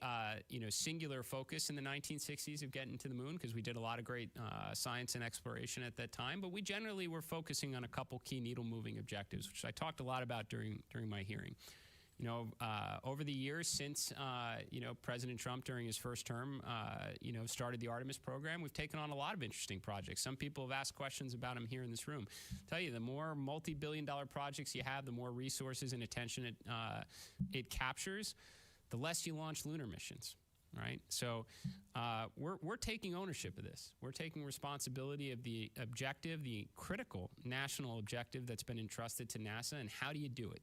[SPEAKER 2] singular focus in the 1960s of getting to the moon, because we did a lot of great science and exploration at that time, but we generally were focusing on a couple key needle-moving objectives, which I talked a lot about during my hearing. Over the years since, President Trump during his first term, started the Artemis program, we've taken on a lot of interesting projects. Some people have asked questions about them here in this room. I'll tell you, the more multi-billion-dollar projects you have, the more resources and attention it captures, the less you launch lunar missions, right? So we're taking ownership of this. We're taking responsibility of the objective, the critical national objective that's been entrusted to NASA, and how do you do it?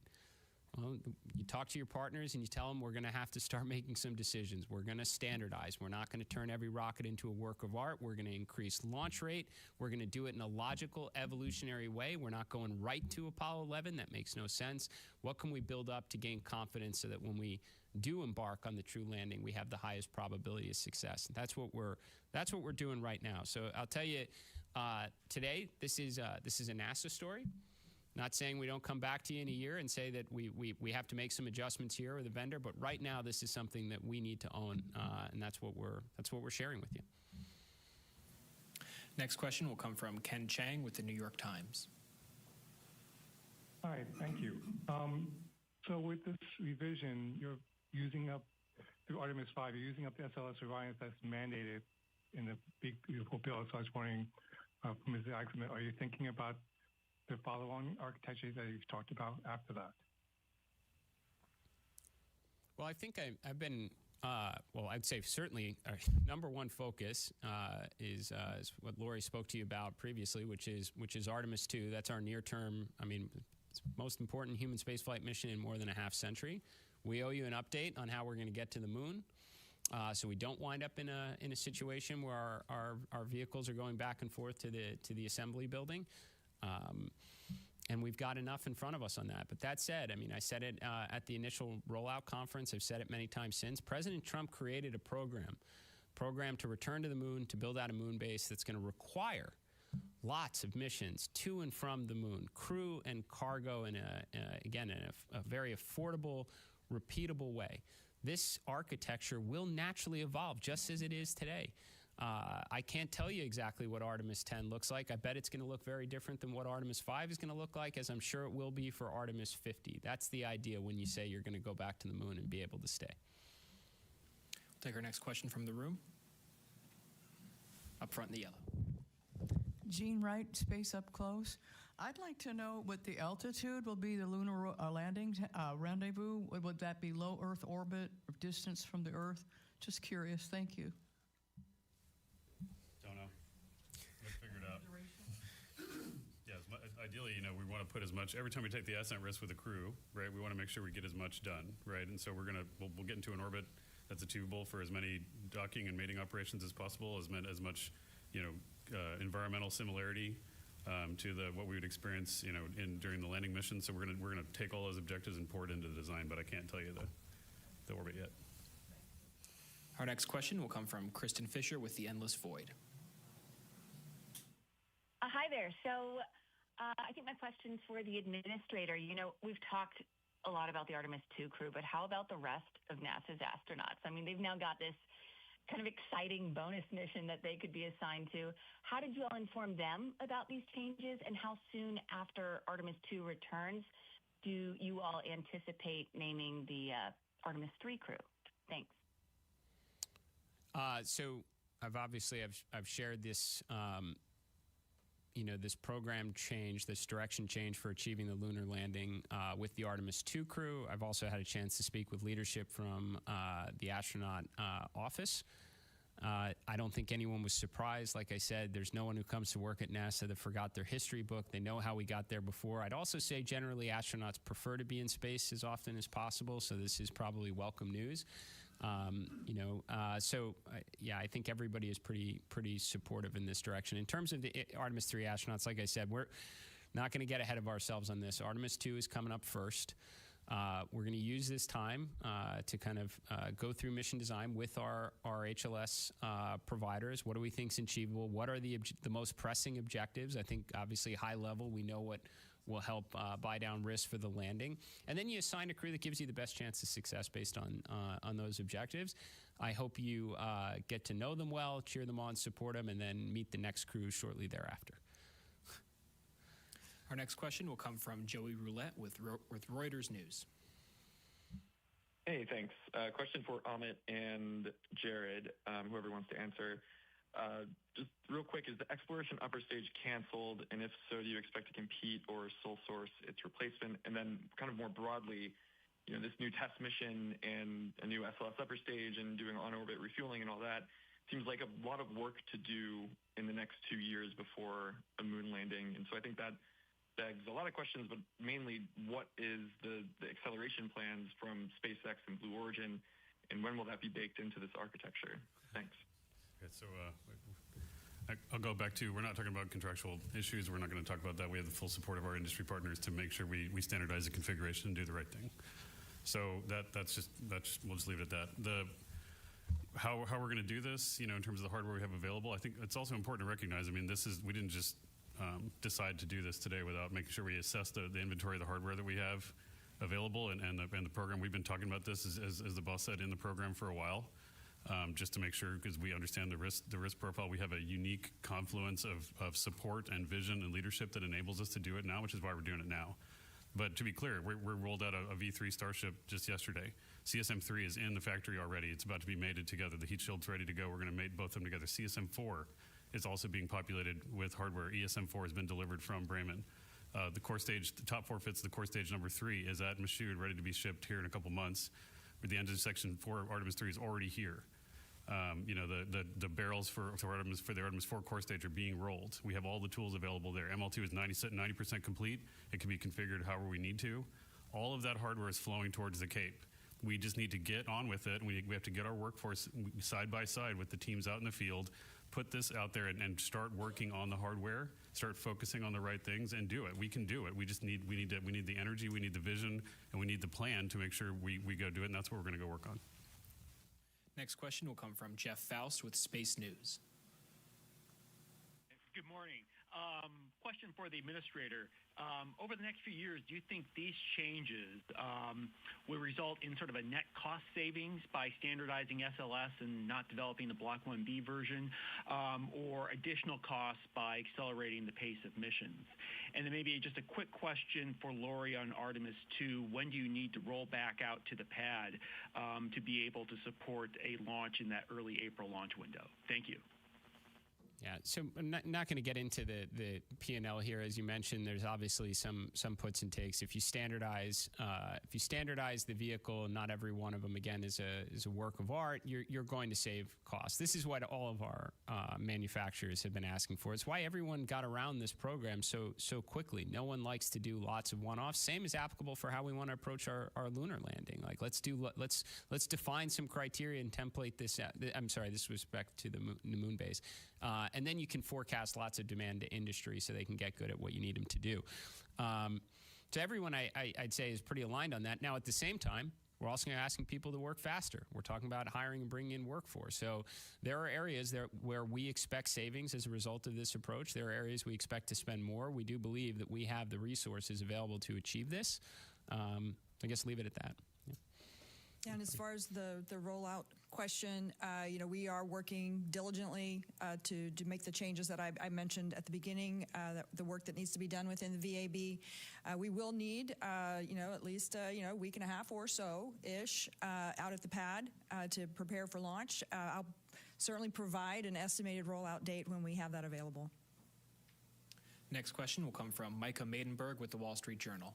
[SPEAKER 2] Well, you talk to your partners and you tell them we're going to have to start making some decisions. We're going to standardize. We're not going to turn every rocket into a work of art. We're going to increase launch rate. We're going to do it in a logical, evolutionary way. We're not going right to Apollo 11. That makes no sense. What can we build up to gain confidence so that when we do embark on the true landing, we have the highest probability of success? And that's what we're doing right now. So I'll tell you, today this is a NASA story. Not saying we don't come back to you in a year and say that we have to make some adjustments here with the vendor, but right now this is something that we need to own, and that's what we're sharing with you.
[SPEAKER 1] Next question will come from Ken Chang with the New York Times.
[SPEAKER 17] Hi, thank you. So with this revision, you're using up, through Artemis 5, you're using up the SLS Orion that's mandated in the big, beautiful bill. So I was wondering, from Ms. Axelman, are you thinking about the follow-on architecture that you've talked about after that?
[SPEAKER 2] Well, I think I've been, I'd say certainly our number one focus is what Lori spoke to you about previously, which is Artemis II. That's our near-term, it's the most important human spaceflight mission in more than a half century. We owe you an update on how we're going to get to the moon, so we don't wind up in a situation where our vehicles are going back and forth to the assembly building. And we've got enough in front of us on that. But that said, I said it at the initial rollout conference. I've said it many times since. President Trump created a program to return to the moon, to build out a moon base that's going to require lots of missions to and from the moon, crew and cargo in a very affordable, repeatable way. This architecture will naturally evolve just as it is today. I can't tell you exactly what Artemis 10 looks like. I bet it's going to look very different than what Artemis 5 is going to look like, as I'm sure it will be for Artemis 50. That's the idea when you say you're going to go back to the moon and be able to stay.
[SPEAKER 1] We'll take our next question from the room. Up front in the yellow.
[SPEAKER 18] Jean Wright, Space Up Close. I'd like to know what the altitude will be, the lunar landing rendezvous. Would that be low Earth orbit or distance from the Earth? Just curious. Thank you.
[SPEAKER 3] Don't know. Let's figure it out. Yeah, ideally, we want to put as much, every time we take the ascent risk with a crew, right, we want to make sure we get as much done, right? And so we'll get into an orbit that's achievable for as many docking and mating operations as possible, as much, environmental similarity to what we would experience, during the landing mission. So we're gonna take all those objectives and pour it into the design, but I can't tell you the orbit yet.
[SPEAKER 1] Our next question will come from Kristen Fisher with The Endless Void.
[SPEAKER 19] Hi there. So I think my question's for the administrator. We've talked a lot about the Artemis II crew, but how about the rest of NASA's astronauts? They've now got this kind of exciting bonus mission that they could be assigned to. How did you all inform them about these changes, and how soon after Artemis II returns do you all anticipate naming the Artemis III crew? Thanks.
[SPEAKER 2] So I've shared this, this program change, this direction change for achieving the lunar landing with the Artemis II crew. I've also had a chance to speak with leadership from the astronaut office. I don't think anyone was surprised. Like I said, there's no one who comes to work at NASA that forgot their history book. They know how we got there before. I'd also say generally astronauts prefer to be in space as often as possible, so this is probably welcome news. I think everybody is pretty supportive in this direction. In terms of the Artemis 3 astronauts, like I said, we're not going to get ahead of ourselves on this. Artemis 2 is coming up first. We're going to use this time to kind of go through mission design with our HLS providers. What do we think is achievable? What are the most pressing objectives? I think obviously high level, we know what will help buy down risk for the landing. And then you assign a crew that gives you the best chance of success based on those objectives. I hope you get to know them well, cheer them on, support them, and then meet the next crew shortly thereafter.
[SPEAKER 1] Our next question will come from Joey Roulette with Reuters News.
[SPEAKER 20] Hey, thanks. Question for Amit and Jared, whoever wants to answer. Just real quick, is the exploration upper stage canceled? And if so, do you expect to compete or sole source its replacement? And then kind of more broadly, this new test mission and a new SLS upper stage and doing on-orbit refueling and all that seems like a lot of work to do in the next 2 years before a moon landing. And so I think that begs a lot of questions, but mainly what is the acceleration plans from SpaceX and Blue Origin, and when will that be baked into this architecture? Thanks.
[SPEAKER 3] Okay, so I'll go back to, we're not talking about contractual issues. We're not going to talk about that. We have the full support of our industry partners to make sure we standardize the configuration and do the right thing. So that's just we'll just leave it at that. How we're going to do this, in terms of the hardware we have available, I think it's also important to recognize, we didn't just decide to do this today without making sure we assess the inventory of the hardware that we have available and the program. We've been talking about this, as the boss said, in the program for a while, just to make sure, because we understand the risk profile. We have a unique confluence of support and vision and leadership that enables us to do it now, which is why we're doing it now. But to be clear, we rolled out a V3 Starship just yesterday. CSM-3 is in the factory already. It's about to be mated together. The heat shield's ready to go. We're going to mate both of them together. CSM-4 is also being populated with hardware. ESM-4 has been delivered from Bremen. The core stage, the top 4 fits, the core stage number 3 is at Michoud, ready to be shipped here in a couple months. But the engine section for Artemis 3 is already here. The barrels for the Artemis 4 core stage are being rolled. We have all the tools available there. ML2 is 90% complete. It can be configured however we need to. All of that hardware is flowing towards the Cape. We just need to get on with it. We have to get our workforce side by side with the teams out in the field, put this out there and start working on the hardware, start focusing on the right things, and do it. We can do it. We need the energy, we need the vision, and we need the plan to make sure we go do it, and that's what we're going to go work on.
[SPEAKER 1] Next question will come from Jeff Faust with Space News.
[SPEAKER 21] Good morning. Question for the administrator. Over the next few years, do you think these changes will result in sort of a net cost savings by standardizing SLS and not developing the Block 1B version, or additional costs by accelerating the pace of missions? And then maybe just a quick question for Lori on Artemis II. When do you need to roll back out to the pad to be able to support a launch in that early April launch window? Thank you.
[SPEAKER 2] Yeah, so I'm not going to get into the P&L here. As you mentioned, there's obviously some puts and takes. If you standardize the vehicle, not every one of them again is a work of art. You're going to save costs. This is what all of our manufacturers have been asking for. It's why everyone got around this program so quickly. No one likes to do lots of one-offs. Same is applicable for how we want to approach our lunar landing. Like let's define some criteria and template this out. I'm sorry, this was back to the moon base. And then you can forecast lots of demand to industry so they can get good at what you need them to do. So everyone, I'd say, is pretty aligned on that. Now, at the same time, we're also asking people to work faster. We're talking about hiring and bringing in workforce. So there are areas where we expect savings as a result of this approach. There are areas we expect to spend more. We do believe that we have the resources available to achieve this. I guess leave it at that.
[SPEAKER 4] Yeah, and as far as the rollout question, we are working diligently to make the changes that I mentioned at the beginning, the work that needs to be done within the VAB. We will need, at least, a week and a half or so-ish out at the pad to prepare for launch. I'll certainly provide an estimated rollout date when we have that available.
[SPEAKER 1] Next question will come from Micah Maidenberg with the Wall Street Journal.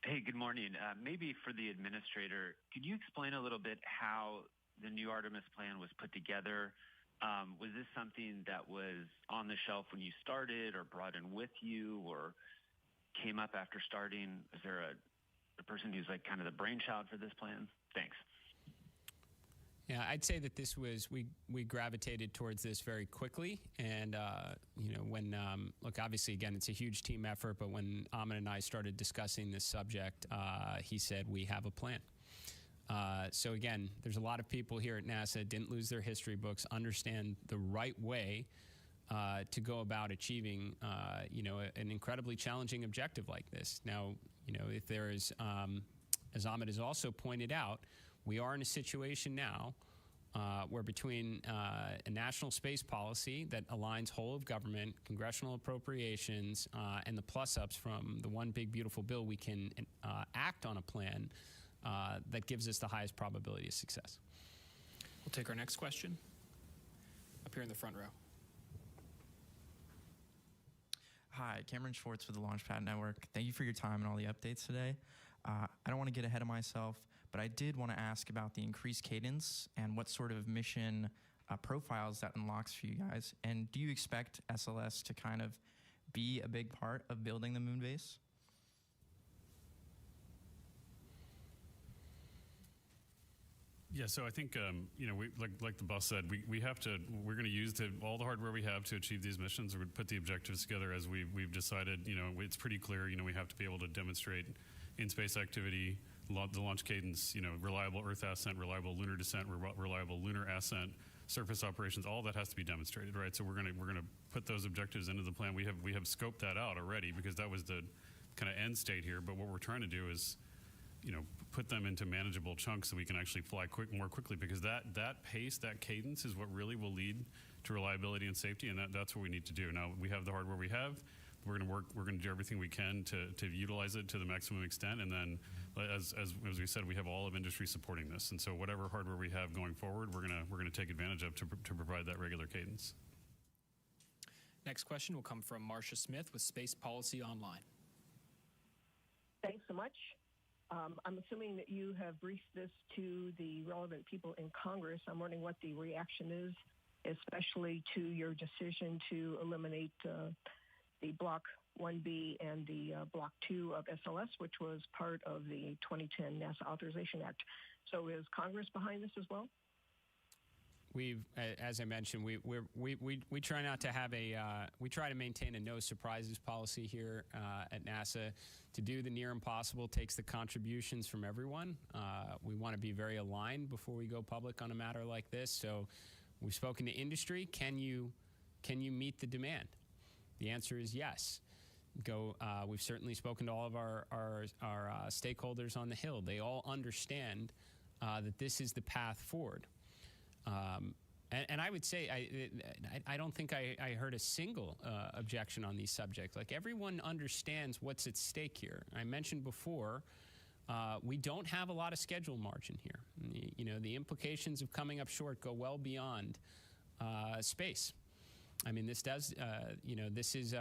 [SPEAKER 22] Hey, good morning. Maybe for the administrator, could you explain a little bit how
[SPEAKER 5] the new Artemis plan was put together, was this something that was on the shelf when you started or brought in with you or came up after starting? Is there a person who's like kind of the brainchild for this plan? Thanks.
[SPEAKER 2] Yeah, I'd say that this was, we gravitated towards this very quickly. And, when, look, obviously, again, it's a huge team effort, but when Amit and I started discussing this subject, he said, we have a plan. So again, there's a lot of people here at NASA didn't lose their history books, understand the right way to go about achieving, an incredibly challenging objective like this. Now, if there is, as Amit has also pointed out, we are in a situation now where between a national space policy that aligns whole of government, congressional appropriations, and the plus-ups from the One Big Beautiful Bill, we can act on a plan that gives us the highest probability of success.
[SPEAKER 1] We'll take our next question up here in the front row.
[SPEAKER 22] Hi, Cameron Schwartz with the Launchpad Network. Thank you for your time and all the updates today. I don't want to get ahead of myself, but I did want to ask about the increased cadence and what sort of mission profiles that unlocks for you guys. And do you expect SLS to kind of be a big part of building the moon base?
[SPEAKER 3] Yeah, so I think we like the boss said, we're going to use all the hardware we have to achieve these missions. We're going to put the objectives together as we've decided. It's pretty clear. We have to be able to demonstrate in-space activity, the launch cadence, reliable Earth ascent, reliable lunar descent, reliable lunar ascent, surface operations. All that has to be demonstrated, right? So we're going to put those objectives into the plan. We have scoped that out already because that was the kind of end state here. But what we're trying to do is, put them into manageable chunks so we can actually fly more quickly, because that pace, that cadence is what really will lead to reliability and safety, and that's what we need to do. Now, we have the hardware we have. We're going to work. We're going to do everything we can to utilize it to the maximum extent, and then, as we said, we have all of industry supporting this, and so whatever hardware we have going forward, we're going to take advantage of to provide that regular cadence.
[SPEAKER 1] Next question will come from Marcia Smith with Space Policy Online.
[SPEAKER 23] Thanks so much. I'm assuming that you have briefed this to the relevant people in Congress. I'm wondering what the reaction is, especially to your decision to eliminate the Block 1B and the Block 2 of SLS, which was part of the 2010 NASA Authorization Act. So is Congress behind this as well?
[SPEAKER 2] As I mentioned, we try not to have we try to maintain a no surprises policy here at NASA. To do the near impossible takes the contributions from everyone. We want to be very aligned before we go public on a matter like this. So we've spoken to industry. Can you meet the demand? The answer is yes. We've certainly spoken to all of our stakeholders on the Hill. They all understand that this is the path forward. And I would say, I don't think I heard a single objection on these subjects. Like, everyone understands what's at stake here. I mentioned before, we don't have a lot of schedule margin here. The implications of coming up short go well beyond space. I mean, this does, this is,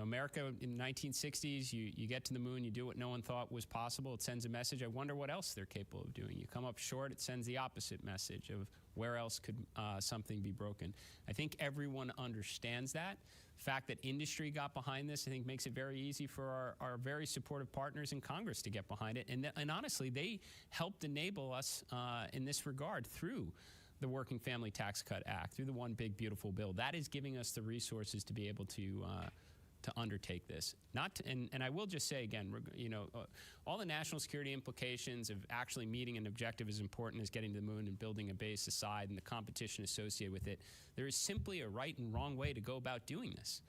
[SPEAKER 2] America in the 1960s, you get to the moon, you do what no one thought was possible. It sends a message. I wonder what else they're capable of doing. You come up short, it sends the opposite message of where else could something be broken. I think everyone understands that. The fact that industry got behind this, I think, makes it very easy for our very supportive partners in Congress to get behind it. And honestly, they helped enable us in this regard through the Working Family Tax Cut Act, through the One Big Beautiful Bill. That is giving us the resources to be able to undertake this. And I will just say again, all the national security implications of actually meeting an objective as important as getting to the moon and building a base aside, and the competition associated with it. There is simply a right and wrong way to go about doing this.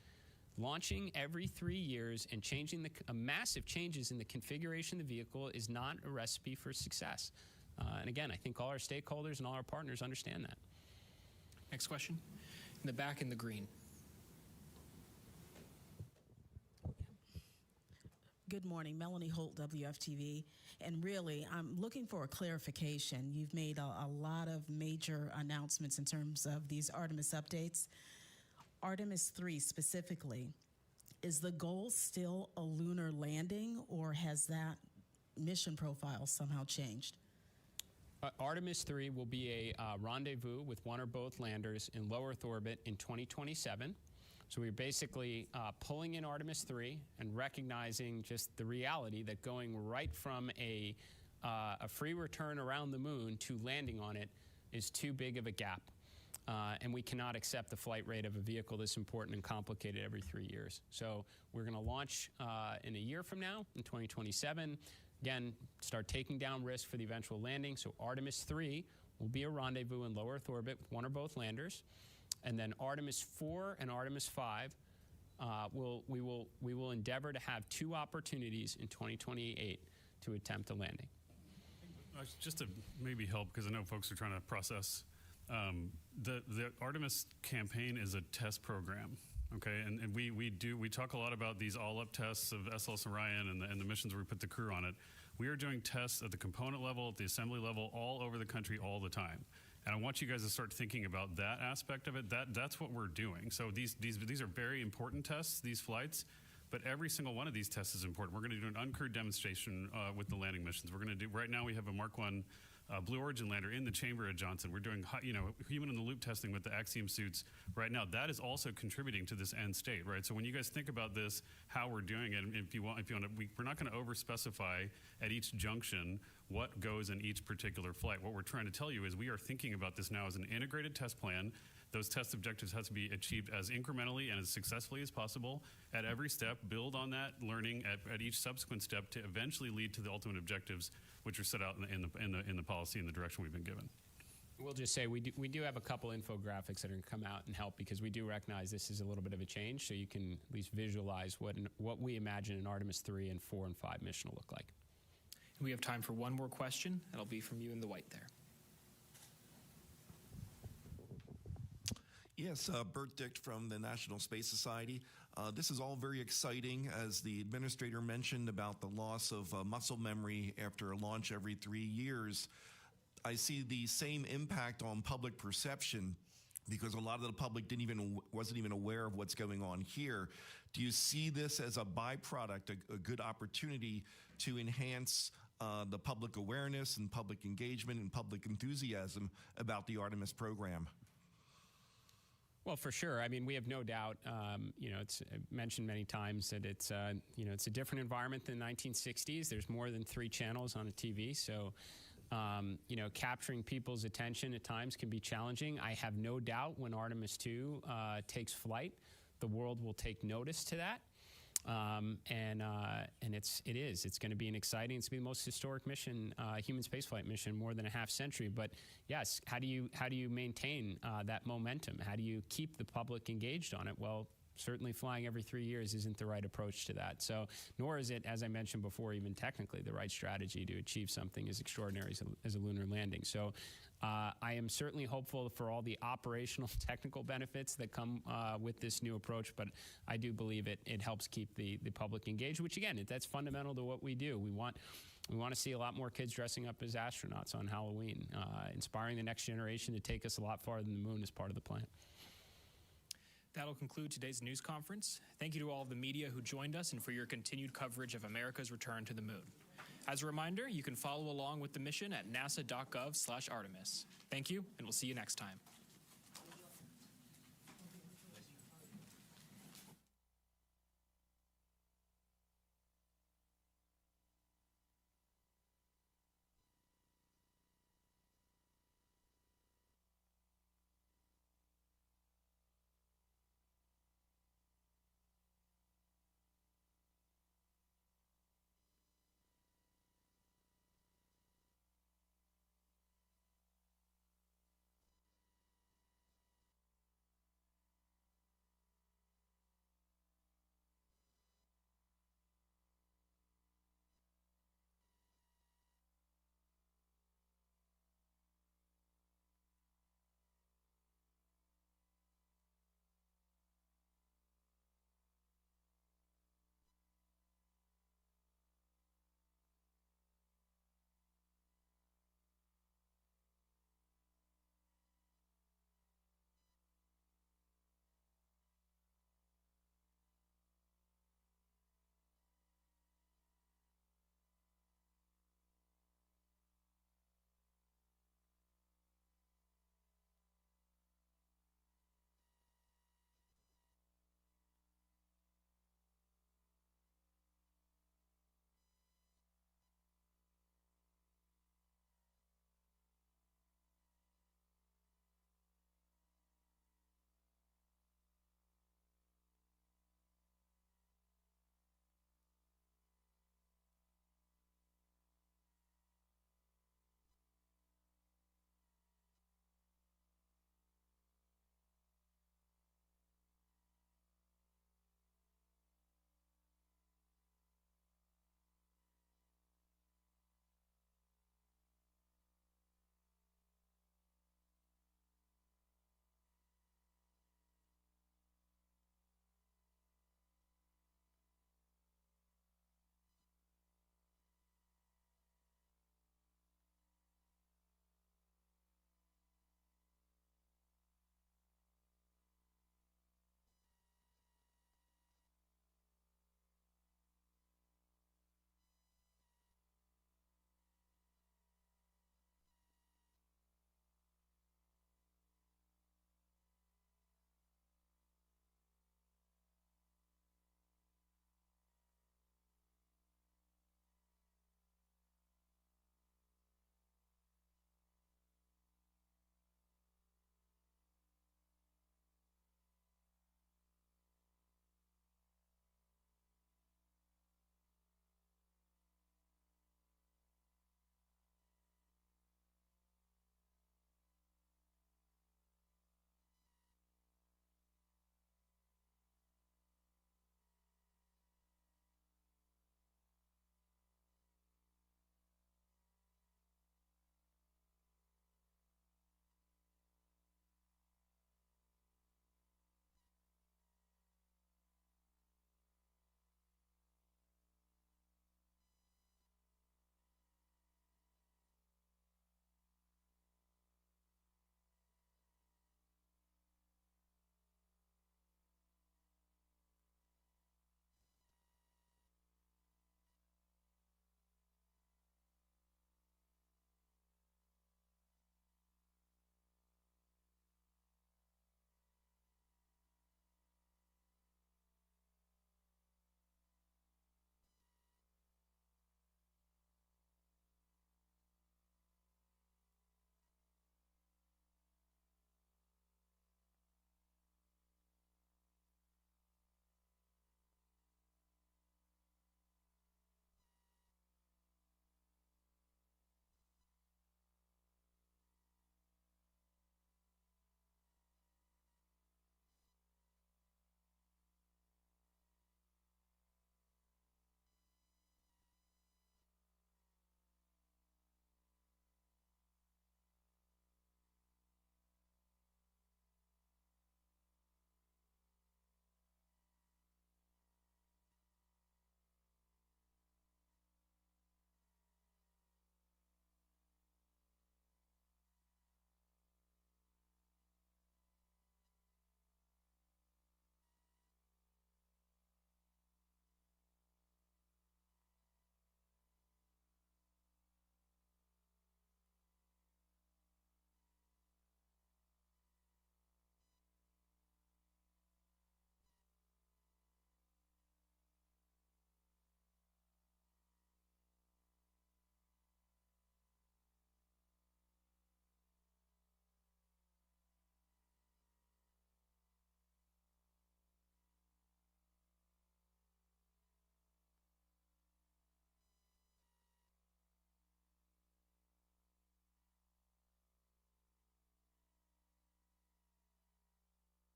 [SPEAKER 2] Launching every 3 years and changing massive changes in the configuration of the vehicle is not a recipe for success. And again, I think all our stakeholders and all our partners understand that.
[SPEAKER 1] Next question. In the back in the green.
[SPEAKER 24] Good morning, Melanie Holt, WFTV. And really, I'm looking for a clarification. You've made a lot of major announcements in terms of these Artemis updates. Artemis III specifically, is the goal still a lunar landing, or has that mission profile somehow changed?
[SPEAKER 2] Artemis III will be a rendezvous with one or both landers in low Earth orbit in 2027. So we're basically pulling in Artemis III and recognizing just the reality that going right from a free return around the moon to landing on it is too big of a gap. And we cannot accept the flight rate of a vehicle this important and complicated every 3 years. So we're going to launch in a year from now, in 2027. Again, start taking down risk for the eventual landing. So Artemis III will be a rendezvous in low Earth orbit with one or both landers. And then Artemis IV and Artemis V, we will endeavor to have 2 opportunities in 2028 to attempt a landing.
[SPEAKER 3] Just to maybe help, because I know folks are trying to process, the Artemis campaign is a test program. Okay, and we talk a lot about these all-up tests of SLS Orion and the missions where we put the crew on it. We are doing tests at the component level, at the assembly level, all over the country all the time. And I want you guys to start thinking about that aspect of it. That's what we're doing. So these are very important tests, these flights, but every single one of these tests is important. We're going to do an uncrewed demonstration with the landing missions. We're going to do, right now we have a Mark 1 Blue Origin lander in the chamber at Johnson. We're doing human-in-the-loop testing with the Axiom suits right now. That is also contributing to this end state, right? So when you guys think about this, how we're doing it, if you want, we're not going to over-specify at each junction what goes in each particular flight. What we're trying to tell you is we are thinking about this now as an integrated test plan. Those test objectives have to be achieved as incrementally and as successfully as possible at every step. Build on that learning at each subsequent step to eventually lead to the ultimate objectives, which are set out in the policy and the direction we've been given.
[SPEAKER 2] We'll just say we do have a couple infographics that are going to come out and help, because we do recognize this is a little bit of a change, so you can at least visualize what we imagine an Artemis 3 and 4 and 5 mission will look like.
[SPEAKER 1] We have time for one more question. That'll be from you in the white there.
[SPEAKER 6] Yes, Bert Dick from the National Space Society. This is all very exciting, as the administrator mentioned about the loss of muscle memory after a launch every 3 years. I see the same impact on public perception, because a lot of the public wasn't even aware of what's going on here. Do you see this as a byproduct, a good opportunity to enhance the public awareness and public engagement and public enthusiasm about the Artemis program?
[SPEAKER 2] Well, for sure. I mean, we have no doubt. It's mentioned many times that it's a different environment than the 1960s. There's more than 3 channels on a TV, so capturing people's attention at times can be challenging. I have no doubt when Artemis II takes flight, the world will take notice to that. It's going to be an exciting, it's going to be the most historic mission, human spaceflight mission, more than a half century. But yes, how do you maintain that momentum? How do you keep the public engaged on it? Well, certainly flying every 3 years isn't the right approach to that. So, nor is it, as I mentioned before, even technically the right strategy to achieve something as extraordinary as a lunar landing. So, I am certainly hopeful for all the operational technical benefits that come with this new approach, but I do believe it helps keep the public engaged, which again, that's fundamental to what we do. We want to see a lot more kids dressing up as astronauts on Halloween. Inspiring the next generation to take us a lot farther than the moon is part of the plan.
[SPEAKER 1] That'll conclude today's news conference. Thank you to all of the media who joined us and for your continued coverage of America's return to the moon. As a reminder, you can follow along with the mission at nasa.gov/Artemis. Thank you, and we'll see you next time.